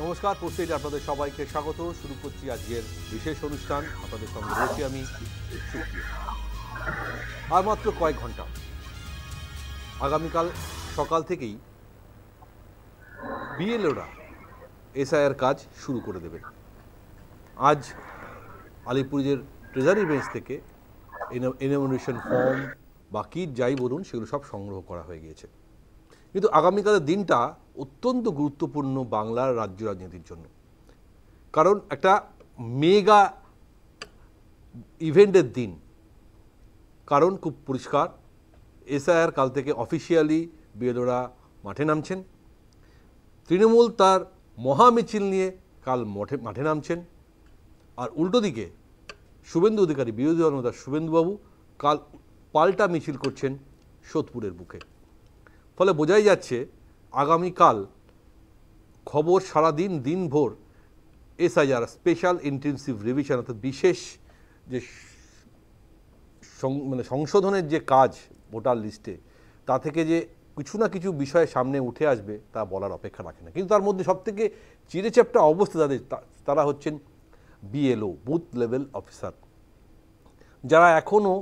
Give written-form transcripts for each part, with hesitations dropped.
নমস্কার, পোস্টেজে আপনাদের সবাইকে স্বাগত। শুরু করছি আজকের বিশেষ অনুষ্ঠান। আপনাদের সঙ্গে রয়েছি আমি সুপ্রিয়। আর মাত্র কয়েক ঘন্টা, আগামীকাল সকাল থেকেই বিএলওরা এসআইআর কাজ শুরু করে দেবেন। আজ আলিপুরের ট্রেজারি বেঞ্চ থেকে এনোমিনেশন ফর্ম বা কিট যাই বলুন সেগুলো সব সংগ্রহ করা হয়ে গিয়েছে। কিন্তু আগামীকালের দিনটা অত্যন্ত গুরুত্বপূর্ণ বাংলার রাজ্য রাজনীতির জন্য, কারণ একটা মেগা ইভেন্টের দিন। কারণ খুব পরিষ্কার, এসআইআর কাল থেকে অফিসিয়ালি বিএলওরা মাঠে নামছেন। তৃণমূল তার মহামিছিল নিয়ে কাল মাঠে নামছেন। আর উল্টো দিকে শুভেন্দু অধিকারী, বিরোধী দলনেতা শুভেন্দুবাবু কাল পাল্টা মিছিল করছেন সোদপুরের বুকে। ফলে বোঝাই যাচ্ছে আগামীকাল খবর সারাদিন দিনভর এসআইআর স্পেশাল ইন্টেনসিভ রিভিশন, অর্থাৎ বিশেষ যে সংশোধনের যে কাজ ভোটার লিস্টে, তা থেকে যে কিছু না কিছু বিষয় সামনে উঠে আসবে তা বলার অপেক্ষা রাখে না। কিন্তু তার মধ্যে সবথেকে চিড়েচ্যাপ্টা অবস্থা তারা হচ্ছেন বিএলও, বুথ লেভেল অফিসার, যারা এখনও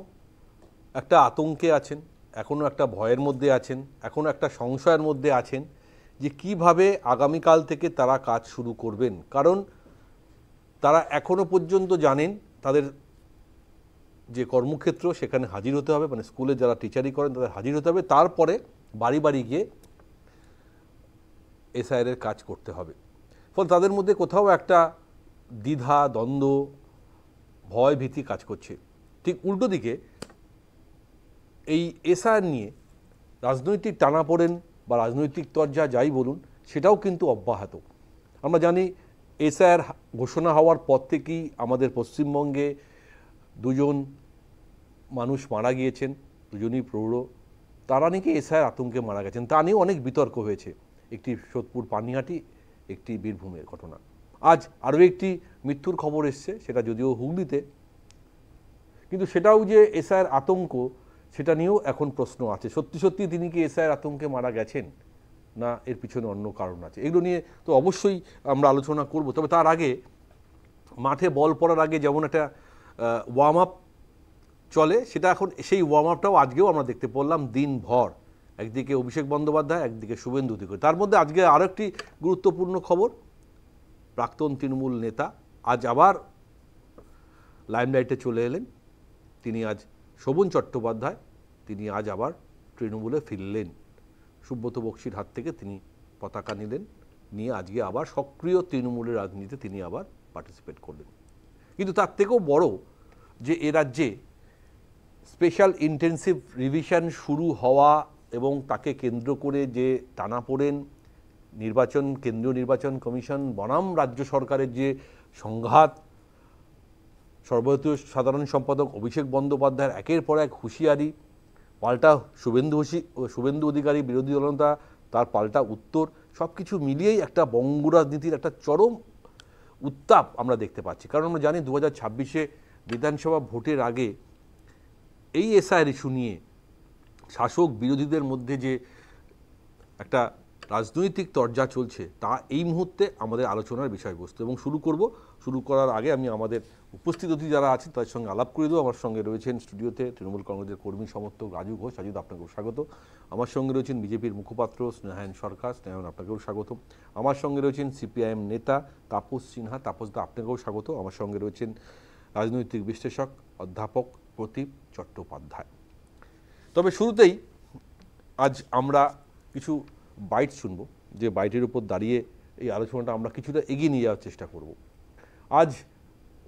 একটা আতঙ্কে আছেন, এখনও একটা ভয়ের মধ্যে আছেন, এখনও একটা সংশয়ের মধ্যে আছেন যে কিভাবে আগামীকাল থেকে তারা কাজ শুরু করবেন। কারণ তারা এখনও পর্যন্ত জানেন তাদের যে কর্মক্ষেত্র সেখানে হাজির হতে হবে, মানে স্কুলে যারা টিচারি করেন তাদের হাজির হতে হবে, তারপরে বাড়ি বাড়ি গিয়ে এসআইআর কাজ করতে হবে। ফলে তাদের মধ্যে কোথাও একটা দ্বিধা, দ্বন্দ্ব, ভয়, ভীতি কাজ করছে। ঠিক উল্টো দিকে এই এসআইআর নিয়ে রাজনৈতিক টানাপোড়েন বা রাজনৈতিক তরজা যাই বলুন সেটাও কিন্তু অব্যাহত। আমরা জানি এসআইআর ঘোষণা হওয়ার পর থেকেই আমাদের পশ্চিমবঙ্গে দুজন মানুষ মারা গিয়েছেন, দুজনই প্রৌঢ়। তারা নাকি এসআইআর আতঙ্কে মারা গেছেন, তা নিয়েও অনেক বিতর্ক হয়েছে। একটি সোদপুর পানিহাটি, একটি বীরভূমের ঘটনা। আজ আরও একটি মৃত্যুর খবর এসছে, সেটা যদিও হুগলিতে, কিন্তু সেটাও যে এসআইআর আতঙ্ক সেটা নিয়েও এখন প্রশ্ন আছে। সত্যি সত্যি তিনি কি এসআইআর আতঙ্কে মারা গেছেন, না এর পিছনে অন্য কারণ আছে? এগুলো নিয়ে তো অবশ্যই আমরা আলোচনা করব। তবে তার আগে মাঠে বল পড়ার আগে যেমন একটা ওয়ার্ম আপ চলে, সেটা এখন সেই ওয়ার্ম আপটাও আজকেও আমরা দেখতে পেলাম দিনভর। একদিকে অভিষেক বন্দ্যোপাধ্যায়, একদিকে শুভেন্দু অধিকারী। তার মধ্যে আজকে আরও একটি গুরুত্বপূর্ণ খবর, প্রাক্তন তৃণমূল নেতা আজ আবার লাইমলাইটে চলে এলেন। তিনি আজ শোভন চট্টোপাধ্যায়, তিনি আজ আবার তৃণমূলে ফিরলেন। সুব্রত বক্সির হাত থেকে তিনি পতাকা নিলেন, নিয়ে আজকে আবার সক্রিয় তৃণমূলের রাজনীতিতে তিনি আবার পার্টিসিপেট করলেন। কিন্তু তার থেকেও বড় যে এ রাজ্যে স্পেশাল ইন্টেনসিভ রিভিশন শুরু হওয়া এবং তাকে কেন্দ্র করে যে টানাপোড়েন, নির্বাচন, কেন্দ্রীয় নির্বাচন কমিশন বনাম রাজ্য সরকারের যে সংঘাত, সর্বভারতীয় সাধারণ সম্পাদক অভিষেক বন্দ্যোপাধ্যায়ের একের পর এক হুঁশিয়ারি, পাল্টা শুভেন্দু অধিকারী বিরোধী দলনেতা তার পাল্টা উত্তর, সব কিছু মিলিয়েই একটা বঙ্গ রাজনীতির একটা চরম উত্তাপ আমরা দেখতে পাচ্ছি। কারণ আমরা জানি 2026-এ বিধানসভা ভোটের আগে এই এসআইআর ইস্যু নিয়ে শাসক বিরোধীদের মধ্যে যে একটা রাজনৈতিক তরজা চলছে তা এই মুহূর্তে আমাদের আলোচনার বিষয়বস্তু। এবং শুরু করার আগে আমি আমাদের উপস্থিত অতিথি যারা আছেন তাদের সঙ্গে আলাপ করে দেবো। আমার সঙ্গে রয়েছেন স্টুডিওতে তৃণমূল কংগ্রেসের কর্মী সমর্থক রাজু ঘোষ। রাজু, আপনাকেও স্বাগত। আমার সঙ্গে রয়েছেন বিজেপির মুখপাত্র স্নেহায়ন সরকার। স্নেহায়ন, আপনাকেও স্বাগত। আমার সঙ্গে রয়েছেন সিপিআইএম নেতা তাপস সিনহা। তাপসদা, আপনাকেও স্বাগত। আমার সঙ্গে রয়েছেন রাজনৈতিক বিশ্লেষক অধ্যাপক প্রদীপ চট্টোপাধ্যায়। তবে শুরুতেই আজ আমরা কিছু বাইট শুনব, যে বাইটের উপর দাঁড়িয়ে এই আলোচনাটা আমরা কিছুটা এগিয়ে নিয়ে যাওয়ার চেষ্টা করব। আজ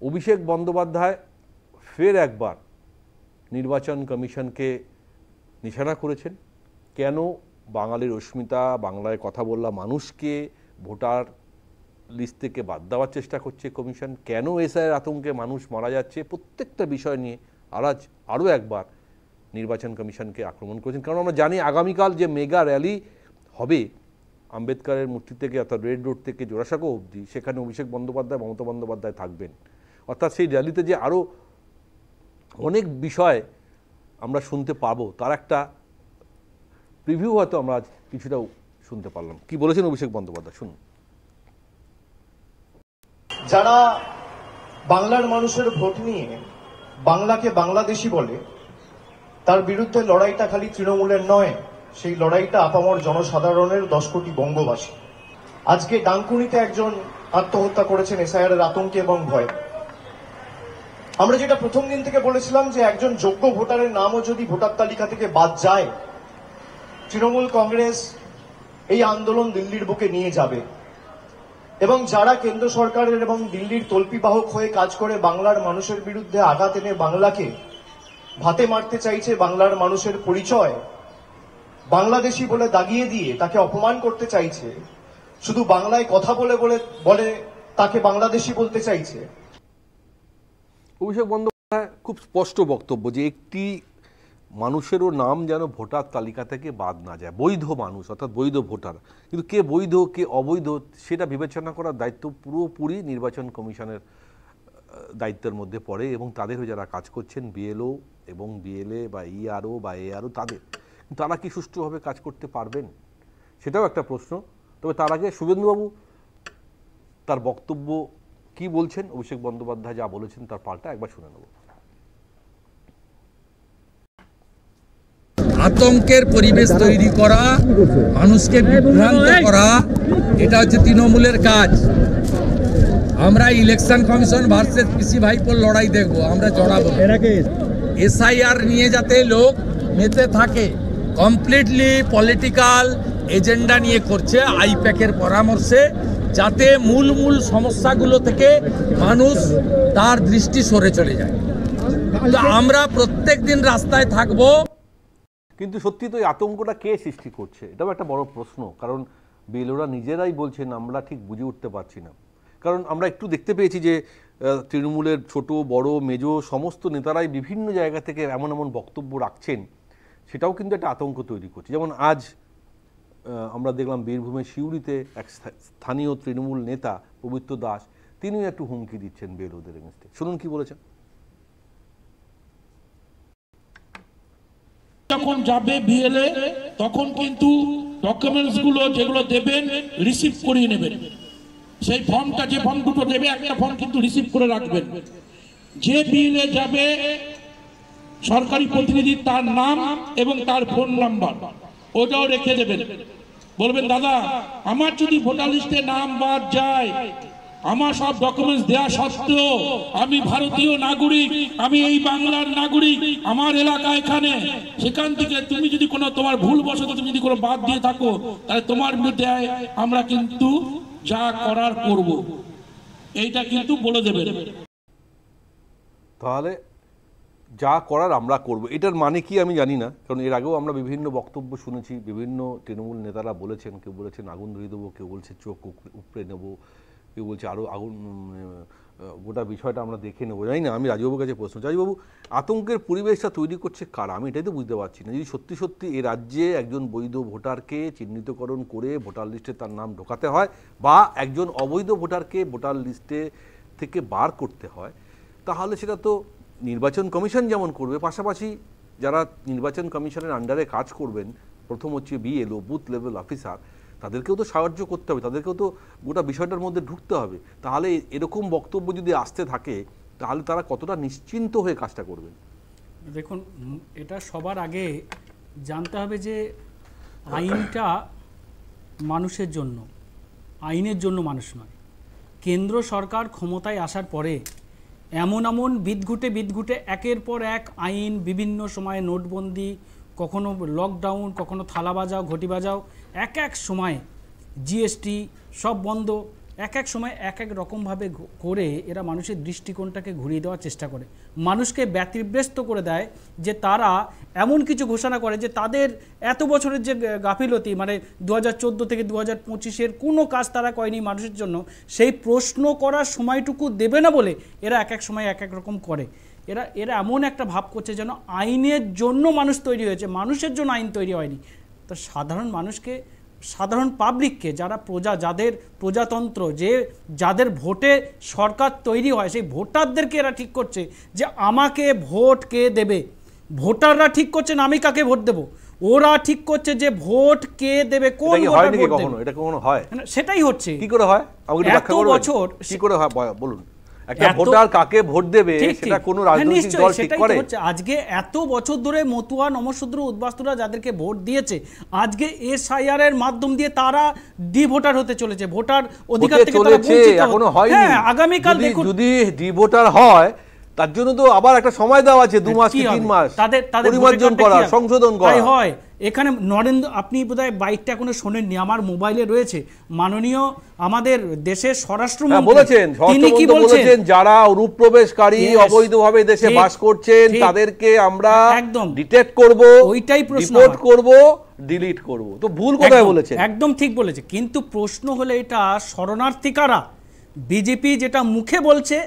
অভিষেক বন্দ্যোপাধ্যায় ফের একবার নির্বাচন কমিশনকে নিশানা করেছেন। কেন বাঙালির অস্মিতা, বাংলায় কথা বললা মানুষকে ভোটার লিস্ট থেকে বাদ দেওয়ার চেষ্টা করছে কমিশন, কেন এসআইআর আতঙ্কে মানুষ মারা যাচ্ছে, প্রত্যেকটা বিষয় নিয়ে আজ আরও একবার নির্বাচন কমিশনকে আক্রমণ করেছেন। কারণ আমরা জানি আগামীকাল যে মেগা র্যালি হবে আম্বেদকরের মূর্তি থেকে, অর্থাৎ রেড রোড থেকে জোড়াসাঁকো অবধি, সেখানে অভিষেক বন্দ্যোপাধ্যায়, মমতা বন্দ্যোপাধ্যায় থাকবেন। অর্থাৎ সেই র্যালিতে যে আরও অনেক বিষয় আমরা শুনতে পাবো তার একটা প্রিভিউ হয়তো আমরা আজ কিছুটা শুনতে পারলাম। কি বলেছেন অভিষেক বন্দ্যোপাধ্যায়, শুনুন। যারা বাংলার মানুষের ভোট নিয়ে বাংলাকে বাংলাদেশি বলে, তার বিরুদ্ধে লড়াইটা খালি তৃণমূলের নয়, সেই লড়াইটা আপামর জনসাধারণের 10 কোটি বঙ্গবাসী। আজকে ডানকুনিতে একজন আত্মহত্যা করেছেন এসআইআর এর আতঙ্কে এবং ভয়ে। আমরা যেটা প্রথম দিন থেকে বলেছিলাম যে একজন যোগ্য ভোটারের নামও যদি ভোটার তালিকা থেকে বাদ যায়, তৃণমূল কংগ্রেস এই আন্দোলন দিল্লির বুকে নিয়ে যাবে এবং যারা কেন্দ্র সরকারের এবং দিল্লির তল্পিবাহক হয়ে কাজ করে বাংলার মানুষের বিরুদ্ধে আঘাত এনে বাংলাকে ভাতে মারতে চাইছে, বাংলার মানুষের পরিচয় বাংলাদেশি বলে দাগিয়ে দিয়ে তাকে অপমান করতে চাইছে, শুধু বাংলায় কথা বলে বলে তাকে বাংলাদেশি বলতে চাইছে। অভিষেক বন্দ্যোপাধ্যায় খুব স্পষ্ট বক্তব্য যে একটি মানুষেরও নাম যেন ভোটার তালিকা থেকে বাদ না যায়, বৈধ মানুষ অর্থাৎ বৈধ ভোটার। কিন্তু কে বৈধ কে অবৈধ সেটা বিবেচনা করার দায়িত্ব পুরোপুরি নির্বাচন কমিশনের দায়িত্বের মধ্যে পড়ে এবং তাদের হয়ে যারা কাজ করছেন বিএলও এবং বিএলএ বা ইআরও বা এআরও তাদের, তারা কি সুষ্ঠুভাবে কাজ করতে পারবেন সেটাও একটা প্রশ্ন। তবে তার আগে শুভেন্দুবাবু তার বক্তব্য কি বলছেন, অভিষেক বন্দ্যোপাধ্যায় যা বলেছেন তার পাল্টা একবার শুনে নেব। আতঙ্কের পরিবেশ তৈরি করা, মানুষকে বিভ্রান্ত করা, এটা হচ্ছে তৃণমূলের কাজ। আমরা ইলেকশন কমিশন ভার্সেস পিসি ভাইপোর লড়াই দেখব, আমরা জড়াবো। এসআইআর নিয়ে যাতে লোক মেতে থাকে, কমপ্লিটলি পলিটিক্যাল এজেন্ডা নিয়ে করছে আইপ্যাকের পরামর্শে, যাতে মূল সমস্যাগুলো থেকে মানুষ তার দৃষ্টি সরে চলে যায়। আমরা প্রত্যেক দিন রাস্তায় থাকবো। কিন্তু সত্যি তো এই আতঙ্কটা কে সৃষ্টি করছে এটাও একটা বড় প্রশ্ন, কারণ বিএলওরা নিজেরাই বলছেন আমরা ঠিক বুঝে উঠতে পারছি না। কারণ আমরা একটু দেখতে পেয়েছি যে তৃণমূলের ছোট বড় মেজো সমস্ত নেতারাই বিভিন্ন জায়গা থেকে এমন এমন বক্তব্য রাখছেন, সেটাও কিন্তু একটা আতঙ্ক তৈরি করছে। যেমন আজ আমরা দেখলাম বীরভূমের সিউড়িতে এক স্থানীয় তৃণমূল নেতা পবিত্র দাস, তিনিও একটু হুমকি দিচ্ছেন বিএলওদের এগেইনস্টে। শুনুন কি বলেছেন। যখন যাবে বিএলএ তখন কিন্তু ডকুমেন্টস গুলো যেগুলো দেবেন রিসিভ করিয়ে নেবেন। সেই ফর্মটা, যে ফর্ম দুটো দেবে, একটা ফর্ম কিন্তু রিসিভ করে রাখবেন। যে বিএলএ যাবে সরকারি প্রতিনিধি, তার নাম এবং তার ফোন নাম্বার ওটাও রেখে দেবেন। বলবেন দাদা আমার যদি ভোটার লিস্টে নাম বাদ যায়, আমার সব ডকুমেন্টস দেওয়া সত্ত্বেও আমি ভারতীয় নাগরিক, আমি এই বাংলার নাগরিক, আমার এলাকা এখানে, সেখান থেকে তুমি যদি কোনো তোমার ভুলবশত তুমি যদি কোনো বাদ দিয়ে থাকো, তাহলে তোমার বিরুদ্ধে আমরা কিন্তু যা করার করব, এইটা কিন্তু বলে দেবেন। তাহলে যা করার আমরা করব, এটার মানে কি আমি জানি না, কারণ এর আগেও আমরা বিভিন্ন বক্তব্য শুনেছি, বিভিন্ন তৃণমূল নেতারা বলেছেন, কেউ বলেছেন আগুন ধরিয়ে দেবো, কেউ বলছে চোখ উপড়ে নেবো, কেউ বলছে আরও আগুন, গোটা বিষয়টা আমরা দেখে নেবো। জানি না, আমি রাজবাবুর কাছে প্রশ্ন, রাজবাবু আতঙ্কের পরিবেশটা তৈরি করছে কারা, আমি এটাই তো বুঝতে পারছি না। যদি সত্যি সত্যি এ রাজ্যে একজন বৈধ ভোটারকে চিহ্নিতকরণ করে ভোটার লিস্টে তার নাম ঢোকাতে হয়, বা একজন অবৈধ ভোটারকে ভোটার লিস্টে থেকে বার করতে হয়, তাহলে সেটা তো নির্বাচন কমিশন যেমন করবে, পাশাপাশি যারা নির্বাচন কমিশনের আন্ডারে কাজ করবেন, প্রথম হচ্ছে বিএলও, বুথ লেভেল অফিসার, তাদেরকেও তো সাহায্য করতে হবে, তাদেরকেও তো গোটা বিষয়টার মধ্যে ঢুকতে হবে। তাহলে এরকম বক্তব্য যদি আসতে থাকে, তাহলে তারা কতটা নিশ্চিন্ত হয়ে কাজটা করবেন? দেখুন, এটা সবার আগে জানতে হবে যে আইনটা মানুষের জন্য, আইনের জন্য মানুষ নয়। কেন্দ্র সরকার ক্ষমতায় আসার পরে এমন বিদঘুটে একের পর এক আইন, বিভিন্ন সময়ে নোটবন্দি, কখনো লকডাউন, কখনো থালা বাজাও, ঘটি বাজাও, এক এক সময় জিএসটি সব বন্ধ, এক এক সময় এক এক রকমভাবে করে এরা মানুষের দৃষ্টিকোণটাকে ঘুরিয়ে দেওয়ার চেষ্টা করে, মানুষকে ব্যতিব্যস্ত করে দেয়। যে তারা এমন কিছু ঘোষণা করে যে তাদের এত বছরের যে গাফিলতি, মানে 2014 থেকে 2025-এর কোনো কাজ তারা করেনি মানুষের জন্য, সেই প্রশ্ন করার সময়টুকু দেবে না বলে এরা এক এক সময় এক এক রকম করে। এরা এমন একটা ভাব করছে যেন আইনের জন্য মানুষ তৈরি হয়েছে, মানুষের জন্য আইন তৈরি হয়নি। তো সাধারণ মানুষকে, সাধারণ পাবলিককে, যারা যাদের প্রজাতন্ত্র, যাদের ভোটে সরকার তৈরি হয়, সেই ভোটারদেরকে এরা ঠিক করছে যে আমাকে ভোট কে দেবে। ভোটাররা ঠিক করছেন আমি কাকে ভোট দেব। ওরা ঠিক করছে যে ভোট কে দেবে, কোন এটা কি হয় ভোটার নাকি ভোট কখনো? দেবে। এটা কখনো হয়? সেটাই হচ্ছে। কি করে হয় আমাকে একটু ব্যাখ্যা এত করবেন? বছর কি করে হয় বলুন। একটা এত- ভোটার কাকে ভোট দেবে ঠিক, সেটা ঠিক। কোনো হ্যাঁ, রাজনৈতিক নিশ্চয়ই, দল ঠিক সেটাই তো করে? হচ্ছে। আজকে এত বছর ধরে মতুয়া, নমশূদ্র, উদ্বাস্তুরা যাদেরকে ভোট দিয়েছে, আজকে এসআইআর এর মাধ্যম দিয়ে তারা ডি ভোটার হতে চলেছে, ভোটার অধিকার হতে থেকে তারা চলেছে, বঞ্চিত। এখনো হয়নি। হ্যাঁ, আগামীকাল দেখুন যদি ডি ভোটার হয় তার জন্য তো আবার একটা সময় দেওয়া আছে, 2 মাস কি কি হবে? 3 মাস তাদের পরিমার্জন করা, সংশোধন করা। তাই হয়। এখানে নরেন্দ্র, আপনি বোধহয় বাইকটা এখনো শোনেননি, আমার মোবাইলে রয়েছে, মাননীয় আমাদের দেশের স্বরাষ্ট্রমন্ত্রী বলেছেন, তিনি কি বলেছেন যারা অনুপ্রবেশকারী Yes, অবৈধভাবে দেশে ঠিক, বাস করছেন ঠিক। তাদেরকে আমরা একদম। ডিটেক্ট করব, ওইটাই প্রশ্ন রিপোর্ট আমার। করব, ডিলিট করব। তো ভুল কোথায় বলেছেন? একদম ঠিক বলেছে, কিন্তু প্রশ্ন হলো এটা শরণার্থী কারা? বিজেপি যেটা মুখে বলছে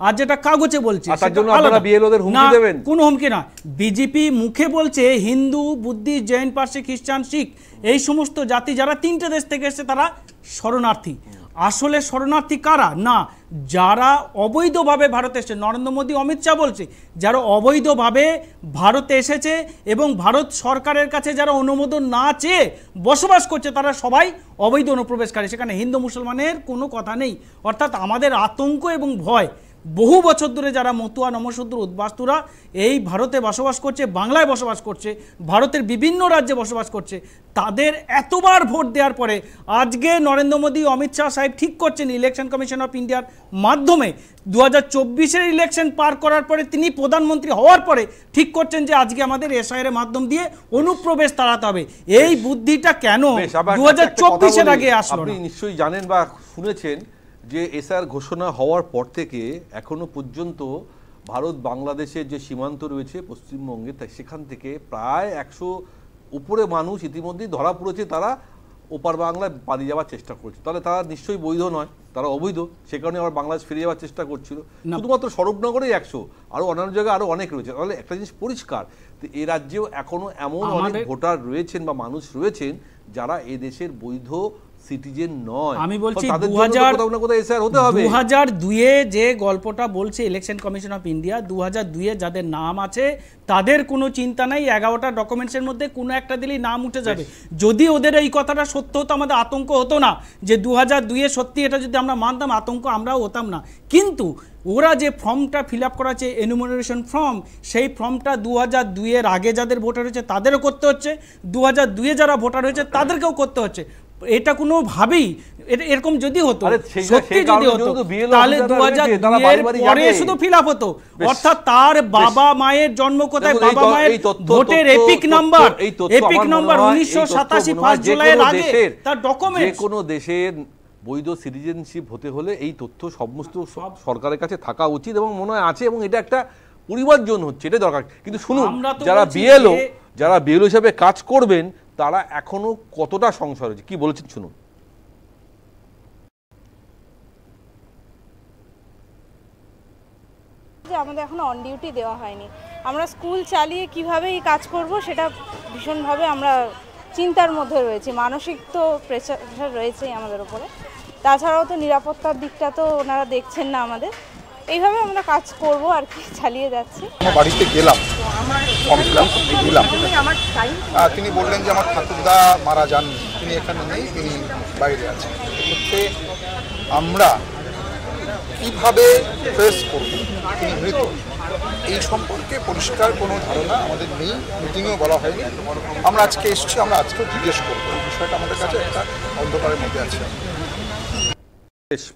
আর যেটা কাগজে বলছে আর তার সেটা জন্য আলাদা। আপনারা বিএলওদের হুমকি না, দেবেন? কোনো হুমকি না। বিজেপি মুখে বলছে হিন্দু, বুদ্ধিস্ট, জৈন, পার্সি, খ্রিস্টান, শিখ, এই সমস্ত জাতি যারা 3টে দেশ থেকে এসেছে তারা শরণার্থী। আসলে শরণার্থী কারা? না, যারা অবৈধভাবে ভারতে এসেছে। নরেন্দ্র মোদী, অমিত শাহ বলছে যারা অবৈধভাবে ভারতে এসেছে এবং ভারত সরকারের কাছে যারা অনুমোদন না চেয়ে বসবাস করছে তারা সবাই অবৈধ অনুপ্রবেশকারী। সেখানে হিন্দু মুসলমানের কোনো কথা নেই। অর্থাৎ আমাদের আতঙ্ক এবং ভয়, বহু বছর ধরে যারা মতুয়া, নমশূদ্র, উদ্বাস্তুরা এই ভারতে বসবাস করছে, বাংলায় বসবাস করছে, ভারতের বিভিন্ন রাজ্যে বসবাস করছে, তাদের এতবার ভোট দেওয়ার পরে আজকে নরেন্দ্র মোদী, অমিত শাহ সাহেব ঠিক করছেন ইলেকশন কমিশন অফ ইন্ডিয়ার মাধ্যমে 2024-এর ইলেকশন পার করার পরে তিনি প্রধানমন্ত্রী হওয়ার পরে ঠিক করছেন যে আজকে আমাদের এসআইআর এর মাধ্যম দিয়ে অনুপ্রবেশ তাড়াতে হবে। এই বুদ্ধিটা কেন বেশ, আবার 2024-এর একটা কথা আগে বলি। আসলো আপনি না? নিশ্চয়ই জানেন বা শুনেছেন যে এসআর ঘোষণা হওয়ার পর থেকে এখনো পর্যন্ত ভারত বাংলাদেশের যে সীমান্ত রয়েছে পশ্চিমবঙ্গে, সেখান থেকে প্রায় 100 উপরে মানুষ ইতিমধ্যেই ধরা পড়েছে, তারা ওপার বাংলায় পালিয়ে যাওয়ার চেষ্টা করছে। তাহলে তারা নিশ্চয়ই বৈধ নয়, তারা অবৈধ, সে কারণে আবার বাংলাদেশ ফিরে যাওয়ার চেষ্টা করছিল। শুধুমাত্র স্বরূপনগরেই 100, আরও অন্যান্য জায়গায় আরও অনেক রয়েছে। তাহলে একটা জিনিস পরিষ্কার, এ রাজ্যেও এখনো এমন অনেক ভোটার রয়েছেন বা মানুষ রয়েছেন যারা এ দেশের বৈধ সিটিজেন নয়। আমি বলছি 2002-এ যে গল্পটা বলছে ইলেকশন কমিশন অফ ইন্ডিয়া, 2002-এ যাদের নাম আছে তাদের কোনো চিন্তা নাই, 11টা ডকুমেন্টসের মধ্যে কোনো একটা দিলেই নাম উঠে যাবে। যদি ওদের এই কথাটা সত্য হতো আমাদের আতঙ্ক হতো না, যে 2002-এ সত্যি এটা যদি আমরা মানতাম আতঙ্ক আমরাও হতাম না। কিন্তু ওরা যে ফর্মটা ফিল আপ করাচ্ছে এনুমারেশন ফর্ম, সেই ফর্মটা 2002-এর আগে যাদের ভোটার হয়েছে তাদেরও করতে হচ্ছে, 2002-এ যারা ভোটার হয়েছে তাদেরকেও করতে হচ্ছে। এটা কোনোভাবেই এরকম যদি হতো, সত্যি যদি হতো, তাহলে 2002-এর পরে শুধু ফিল আপ হতো। অর্থাৎ তার বাবা মায়ের জন্ম কোথায়, বাবা মায়ের ভোটের এপিক নাম্বার 1987 1 জুলাইয়ের আগে তার ডকুমেন্ট। যে কোনো দেশের বৈধ সিটিজেনশিপ হতে হলে এই তথ্য সমস্ত সরকারের কাছে থাকা উচিত এবং মনে হয় আছে, এবং এটা একটা পরিমার্জন হচ্ছে, এটা দরকার। কিন্তু শুনুন, যারা বিএলও হিসাবে কাজ করবেন তারা এখনো কতটা সংশয় রয়েছে, কি বলেছেন শুনুন। আমাদের এখনো অন ডিউটি দেওয়া হয়নি, আমরা স্কুল চালিয়ে কিভাবে এই কাজ করব সেটা ভীষণভাবে আমরা চিন্তার মধ্যে রয়েছি। মানসিক তো প্রেশার রয়েছেই আমাদের উপরে, তাছাড়াও তো নিরাপত্তার দিকটা তো ওনারা দেখছেন না আমাদের। এইভাবে আমরা কাজ করব আর কি, চালিয়ে যাচ্ছি। বাড়িতে গেলাম, তিনি বললেন যে আমার ঠাকুরদা মারা যান, তিনি এখানে নেই, তিনি বাইরে আছেন। এক্ষেত্রে আমরা কীভাবে ফেস করব, তিনি মৃত, এই সম্পর্কে পরিষ্কার কোনো ধারণা আমাদের নেই, মিটিংয়েও বলা হয়নি। আমরা আজকে এসেছি, আমরা আজকেও জিজ্ঞেস করবো, এই বিষয়টা আমাদের কাছে একটা অন্ধকারের মধ্যে আছে।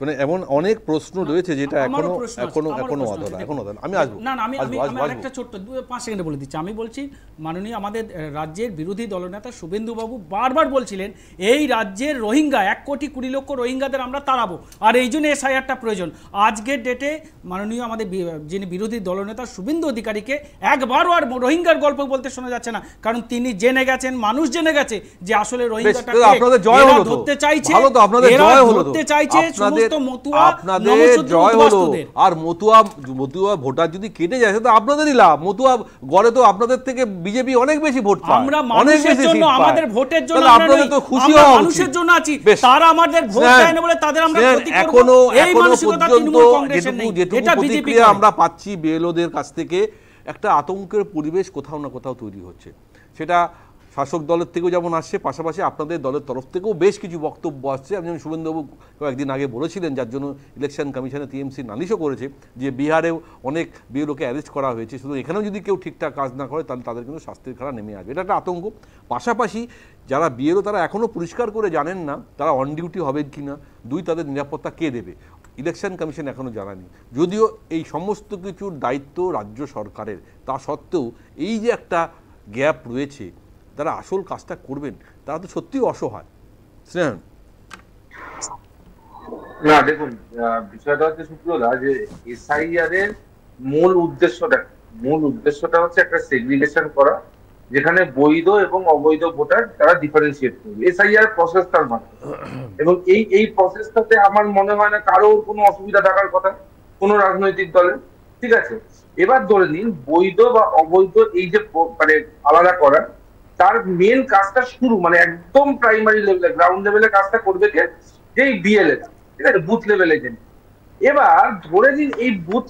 মানে এমন অনেক প্রশ্ন রয়েছে যেটা এখনো আমি আসবো না আমি আরেকটা ছোট্ট 5 সেকেন্ডে বলে দিচ্ছি। আমি বলছি মাননীয় আমাদের রাজ্যের বিরোধী দলনেতা শুভেন্দু বাবু বারবার বলছিলেন এই রাজ্যের রোহিঙ্গা 1 কোটি 20 লক্ষ রোহিঙ্গাদের আমরা তাড়াবো, আর এই জন্য এসআইআরটা প্রয়োজন। আজকের ডেটে মাননীয় আমাদের যিনি বিরোধী দলনেতা শুভেন্দু অধিকারীকে একবারও আর রোহিঙ্গার গল্প বলতে শোনা যাচ্ছে না, কারণ তিনি জেনে গেছেন, মানুষ জেনে গেছে যে আসলে রোহিঙ্গাটাকে ধরতে চাইছে, ধরতে চাইছে আর মতুয়া ভোটার যদি কেটে যায় তো আপনাদেরই লাভ। মতুয়া গড়ে তো আপনাদের থেকে বিজেপি অনেক বেশি ভোট পায়, আমরা মানুষের জন্য, আমাদের ভোটের জন্য আপনাদের তো খুশি হওয়া উচিত। মানুষের জন্য আছি, তারা আমাদের ভোট দেয় না বলে তাদের আমরা ক্ষতি করব, এই মানসিকতা তৃণমূল কংগ্রেসের নেই। এটা বিজেপি আমরা পাচ্ছি বিএলওদের কাছ থেকে, একটা আতঙ্কের পরিবেশ কোথাও না কোথাও তৈরি হচ্ছে। সেটা শাসক দলের থেকেও যেমন আসছে, পাশাপাশি আপনাদের দলের তরফ থেকেও বেশ কিছু বক্তব্য আসছে। আমি যেমন শুভেন্দুবাবু কয়েকদিন আগে বলেছিলেন, যার জন্য ইলেকশন কমিশনে টিএমসি নালিশও করেছে, যে বিহারেও অনেক বিএলওকে অ্যারেস্ট করা হয়েছে, শুধু এখানেও যদি কেউ ঠিকঠাক কাজ না করে তাহলে তাদের কিন্তু শাস্তির খাড়া নেমে আসবে। এটা একটা আতঙ্ক। পাশাপাশি যারা বিএলও তারা এখনও পরিষ্কার করে জানেন না তারা অন ডিউটি হবেন কি না, দুই তাদের নিরাপত্তা কে দেবে, ইলেকশন কমিশন এখনও জানায়নি। যদিও এই সমস্ত কিছুর দায়িত্ব রাজ্য সরকারের, তা সত্ত্বেও এই যে একটা গ্যাপ রয়েছে, যারা আসল কাজটা করবেন তারা তো সত্যিই অসহায়। স্নেহান, না দেখুন, বিষয়টা হচ্ছে সুপ্রিয়দা যে এসআইআর এর মূল উদ্দেশ্যটা হচ্ছে একটা সেগ্রিগেশন করা, যেখানে বৈধ এবং অবৈধ ভোটার তারা ডিফারেন্সিয়েট করবে এসআইআর প্রসেসটার মাধ্যমে। এবং এই প্রসেসটাতে আমার মনে হয় না কারোর কোনো অসুবিধা থাকার কথা, কোনো রাজনৈতিক দলের। ঠিক আছে, এবার ধরে নিন বৈধ বা অবৈধ এই যে মানে আলাদা করা, তার মেন কাজটা শুরু মানে একদম প্রাইমারি লেভেলে, গ্রাউন্ড লেভেলে কাজটা করবে কে? যে বিএলএ, ঠিক আছে, বুথ লেভেল এজেন্ট। এবার ধরে নিন এই বুথ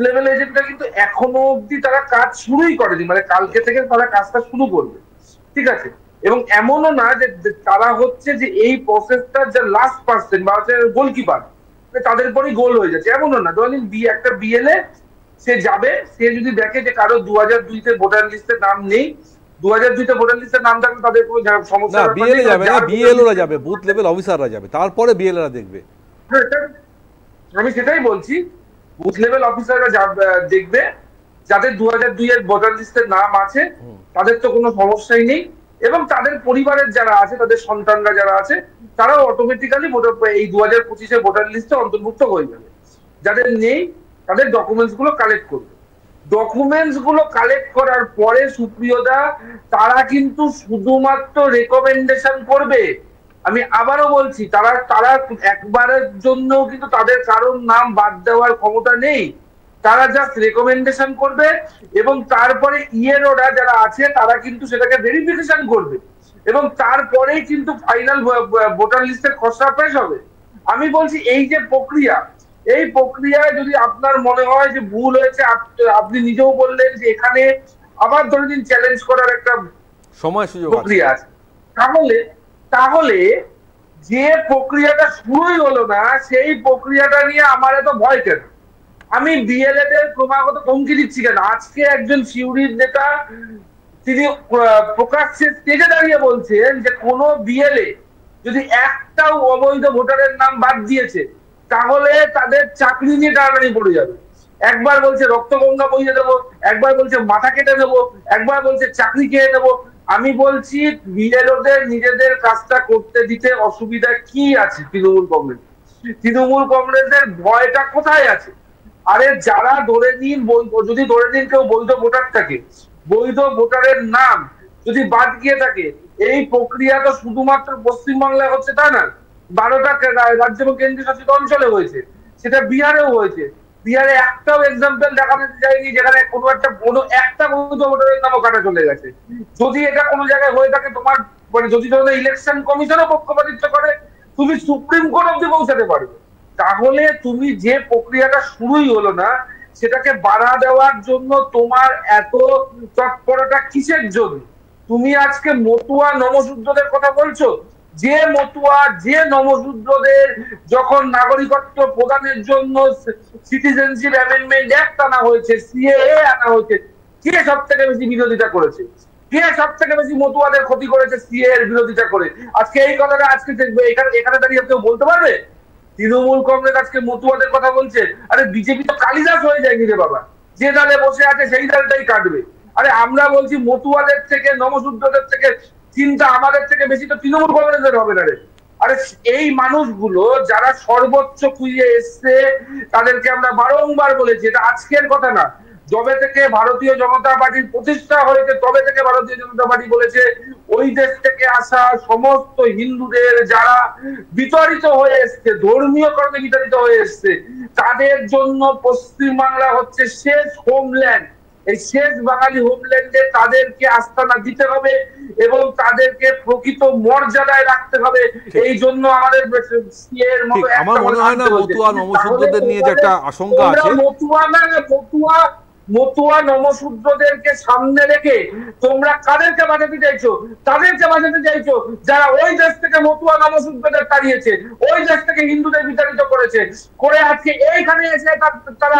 লেভেল এজেন্টটা কিন্তু এখনো অব্দি তারা কাজ শুরুই করেনি, মানে কালকে থেকে তারা কাজটা শুরু করবে। ঠিক আছে, এবং এমনও না যে তারা হচ্ছে যে এই প্রসেসটার যে লাস্ট পার্সেন্ট বা হচ্ছে গোলকিপার, তাদের পরই গোল হয়ে যাচ্ছে, এমনও না। ধরে নিন একটা বিএলএ সে যাবে, সে যদি দেখে যে কারো 2002-তে ভোটার লিস্টের নাম নেই, 2002-তে ভোটার লিস্টের নাম থাকলে তাদের কোনো সমস্যা না, বিএলএ যাবে না, বিএলওরা যাবে, বুথ লেভেল অফিসাররা যাবে, তারপরে বিএলএরা দেখবে। আমি সেটাই বলছি, বুথ লেভেল অফিসাররা দেখবে যাদের 2002-এর ভোটার লিস্টের নাম আছে, তাদের তো কোনো সমস্যাই নেই, এবং তাদের পরিবারের যারা আছে, তাদের সন্তানরা যারা আছে, তারাও অটোমেটিক্যালি এই 2025-এর ভোটার লিস্টে অন্তর্ভুক্ত হয়ে যাবে। যাদের নেই তাদের ডকুমেন্টস গুলো কালেক্ট করবে। ডকুমেন্টস গুলো কালেক্ট করার পরে সুপ্রিয়দা তারা কিন্তু শুধুমাত্র রেকমেন্ডেশন করবে। আমি আবারও বলছি, তারা একবারের জন্য কিন্তু তাদের কারোর নাম বাদ দেওয়ার ক্ষমতা নেই। তারা জাস্ট রেকমেন্ডেশন করবে এবং তারপরে ইএনওরা যারা আছে তারা কিন্তু সেটাকে ভেরিফিকেশন করবে এবং তারপরেই কিন্তু ফাইনাল ভোটার লিস্টের খসড়া পেশ হবে। আমি বলছি এই যে প্রক্রিয়া, এই প্রক্রিয়ায় যদি আপনার মনে হয় যে ভুল হয়েছে, আপনি নিজেও বললেন যে এখানে আবার ধরে দিন চ্যালেঞ্জ করার একটা সময় সুযোগ প্রক্রিয়া আছে, তাহলে যে প্রক্রিয়াটা শুরুই হলো না সেই প্রক্রিয়াটা নিয়ে আমার এত ভয় কেন? আমি বিএলএ দের ক্রমাগত হুমকি দিচ্ছি কেন? আজকে একজন সিউড়ির নেতা তিনি প্রকাশ্যে স্টেজে দাঁড়িয়ে বলছেন যে কোন বিএলএ যদি একটাও অবৈধ ভোটারের নাম বাদ দিয়েছে তাহলে তাদের চাকরি নিয়ে টানাটানি পড়ে যাবে। একবার বলছে রক্তগঙ্গা বইয়ে দেবো, একবার বলছে মাথা কেটে দেবো, একবার বলছে চাকরি খেয়ে নেবো। আমি বলছি বিএলওদের নিজেদের কাজটা করতে দিতে অসুবিধা কি আছে? তৃণমূল কংগ্রেসের ভয়টা কোথায় আছে? আরে যারা ধরে নিন, যদি ধরে নিন কেউ বৈধ ভোটার থাকে, বৈধ ভোটারের নাম যদি বাদ গিয়ে থাকে, এই প্রক্রিয়া তো শুধুমাত্র পশ্চিমবাংলায় হচ্ছে তা না, 12টা রাজ্য এবং কেন্দ্রীয় শাসিত অঞ্চলে হয়েছে, সেটা বিহারেও হয়েছে। বিহারে একটাও এক্সাম্পল দেখানো যায়নি যেখানে কোনো একটা বৈধ ভোটারের নামও কাটা চলে গেছে। যদি এটা কোনো জায়গায় হয়ে থাকে, তোমার মানে যদি তোমাদের ইলেকশন কমিশনও পক্ষপাতিত্ব করে, তুমি সুপ্রিম কোর্ট অব্দি পৌঁছাতে পারবে। তাহলে তুমি যে প্রক্রিয়াটা শুরুই হলো না সেটাকে বাধা দেওয়ার জন্য তোমার এত তৎপরতা কিসের জন্য? তুমি আজকে মতুয়া নমশূদ্রদের কথা বলছো, যে মতুয়া যে নমশূদ্রদের যখন নাগরিকত্ব প্রদানের জন্য সিটিজেনশিপ অ্যামেন্ডমেন্ট অ্যাক্ট আনা হয়েছে, সিএএ আনা হয়েছে, কে সব থেকে বেশি বিরোধিতা করেছে? কে সব থেকে বেশি মতুয়াদের ক্ষতি করেছে সিএএ এর বিরোধিতা করে? আজকে এই কথাটা আজকে এখানে দাঁড়িয়ে কেউ বলতে পারবে? তৃণমূল কংগ্রেস আজকে মতুয়াদের কথা বলছে। আরে বিজেপি তো কালিদাস হয়ে যায়নি রে বাবা, যে দলে বসে আছে সেই দলটাই কাটবে। আরে আমরা বলছি মতুয়াদের থেকে নমশূদ্রদের থেকে চিন্তা আমাদের থেকে বেশি তো তৃণমূল কংগ্রেসের হবে না রে। আরে এই মানুষগুলো যারা সর্বোচ্চ খুঁজে এসছে তাদেরকে আমরা বারংবার বলেছি, এটা আজকের কথা না, যবে থেকে ভারতীয় জনতা পার্টির প্রতিষ্ঠা হয়েছে তবে থেকে ভারতীয় জনতা পার্টি বলেছে ওই দেশ থেকে আসা সমস্ত হিন্দুদের যারা বিতাড়িত হয়ে এসছে, ধর্মীয় কারণে বিতাড়িত হয়ে এসছে, তাদের জন্য পশ্চিমবাংলা হচ্ছে শেষ হোমল্যান্ড। এই শেষ বাঙালি হোমল্যান্ডে তাদেরকে আস্থানা দিতে হবে এবং তাদেরকে প্রকৃত মর্যাদায় রাখতে হবে। এই জন্য আমাদের আমার মনে হয় না মতুয়া নমশূদ্রদের নিয়ে যে একটা আশঙ্কা আছে, মতুয়া মতুয়া নমশূদ্রদেরকে সামনে রেখে তোমরা কাদেরকে বাঁচাতে চাইছো? তাদেরকে বাঁচাতে চাইছো যারা ওই দেশ থেকে মতুয়া নমশূদ্রদের তাড়িয়েছে, ওই দেশ থেকে হিন্দুদের বিতাড়িত করেছে, করে আজকে এইখানে এসে তারা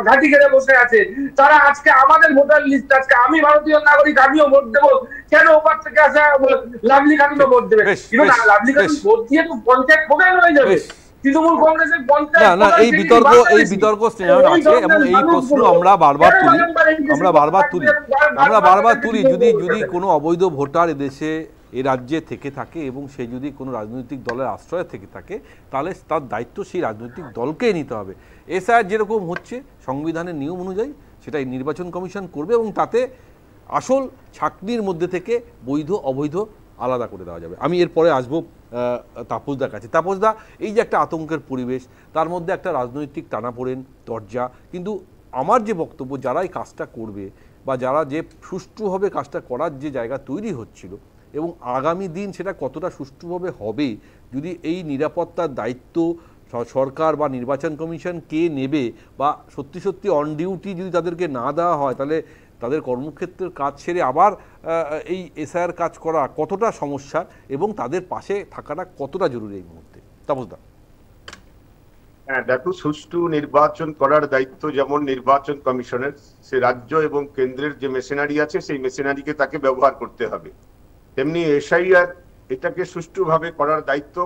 ঘাঁটি ঘেরে বসে আছে। তারা আজকে আমাদের ভোটার লিস্ট, আজকে আমি ভারতীয় নাগরিক, আমিও ভোট দেবো, কেন ওপার থেকে আসা লাভলি খাতুনও ভোট দেবে? কিন্তু লাভলি খাতুন ভোট দিয়ে তো পঞ্চায়েত প্রধান হয়ে যাবে। তৃণমূল কংগ্রেসের পঞ্চায়েত না, এই বিতর্ক স্নেহান আছে এবং এই প্রশ্ন আমরা বারবার তুলি যদি কোনো অবৈধ ভোটার এদেশে এই রাজ্যে থেকে থাকে এবং সে যদি কোনো রাজনৈতিক দলের আশ্রয়ে থেকে থাকে, তাহলে তার দায়িত্ব সেই রাজনৈতিক দলকেই নিতে হবে। এসআইআর যেরকম হচ্ছে সংবিধানের নিয়ম অনুযায়ী সেটাই নির্বাচন কমিশন করবে এবং তাতে আসল ছাকনির মধ্যে থেকে বৈধ অবৈধ আলাদা করে দেওয়া যাবে। আমি এরপরে আসবো তাপসদার কাছে। তাপসদা, এই যে একটা আতঙ্কের পরিবেশ, তার মধ্যে একটা রাজনৈতিক টানাপোড়েন দরজা, কিন্তু আমার যে বক্তব্য, যারা এই কাজটা করবে বা যারা যে সুষ্ঠুভাবে কাজটা করার যে জায়গা তৈরি হচ্ছিল এবং আগামী দিন সেটা কতটা সুষ্ঠুভাবে হবে, যদি এই নিরাপত্তার দায়িত্ব সরকার বা নির্বাচন কমিশন কে নেবে বা সত্যি অন ডিউটি যদি তাদেরকে না দেওয়া হয়, তাহলে তাদের কর্মক্ষেত্রের কাজ ছেড়ে আবার এই এসআইআর কাজ করা কতটা সমস্যা এবং তাদের পাশে থাকাটা কতটা জরুরি এই মুহূর্তে? তাপসদা। হ্যাঁ দেখো, সুষ্ঠু নির্বাচন করার দায়িত্ব যেমন নির্বাচন কমিশনের, সে রাজ্য এবং কেন্দ্রের যে মেশিনারি আছে সেই মেশিনারিকে তাকে ব্যবহার করতে হবে, তেমনি এসআইআর এটাকে সুষ্ঠুভাবে করার দায়িত্ব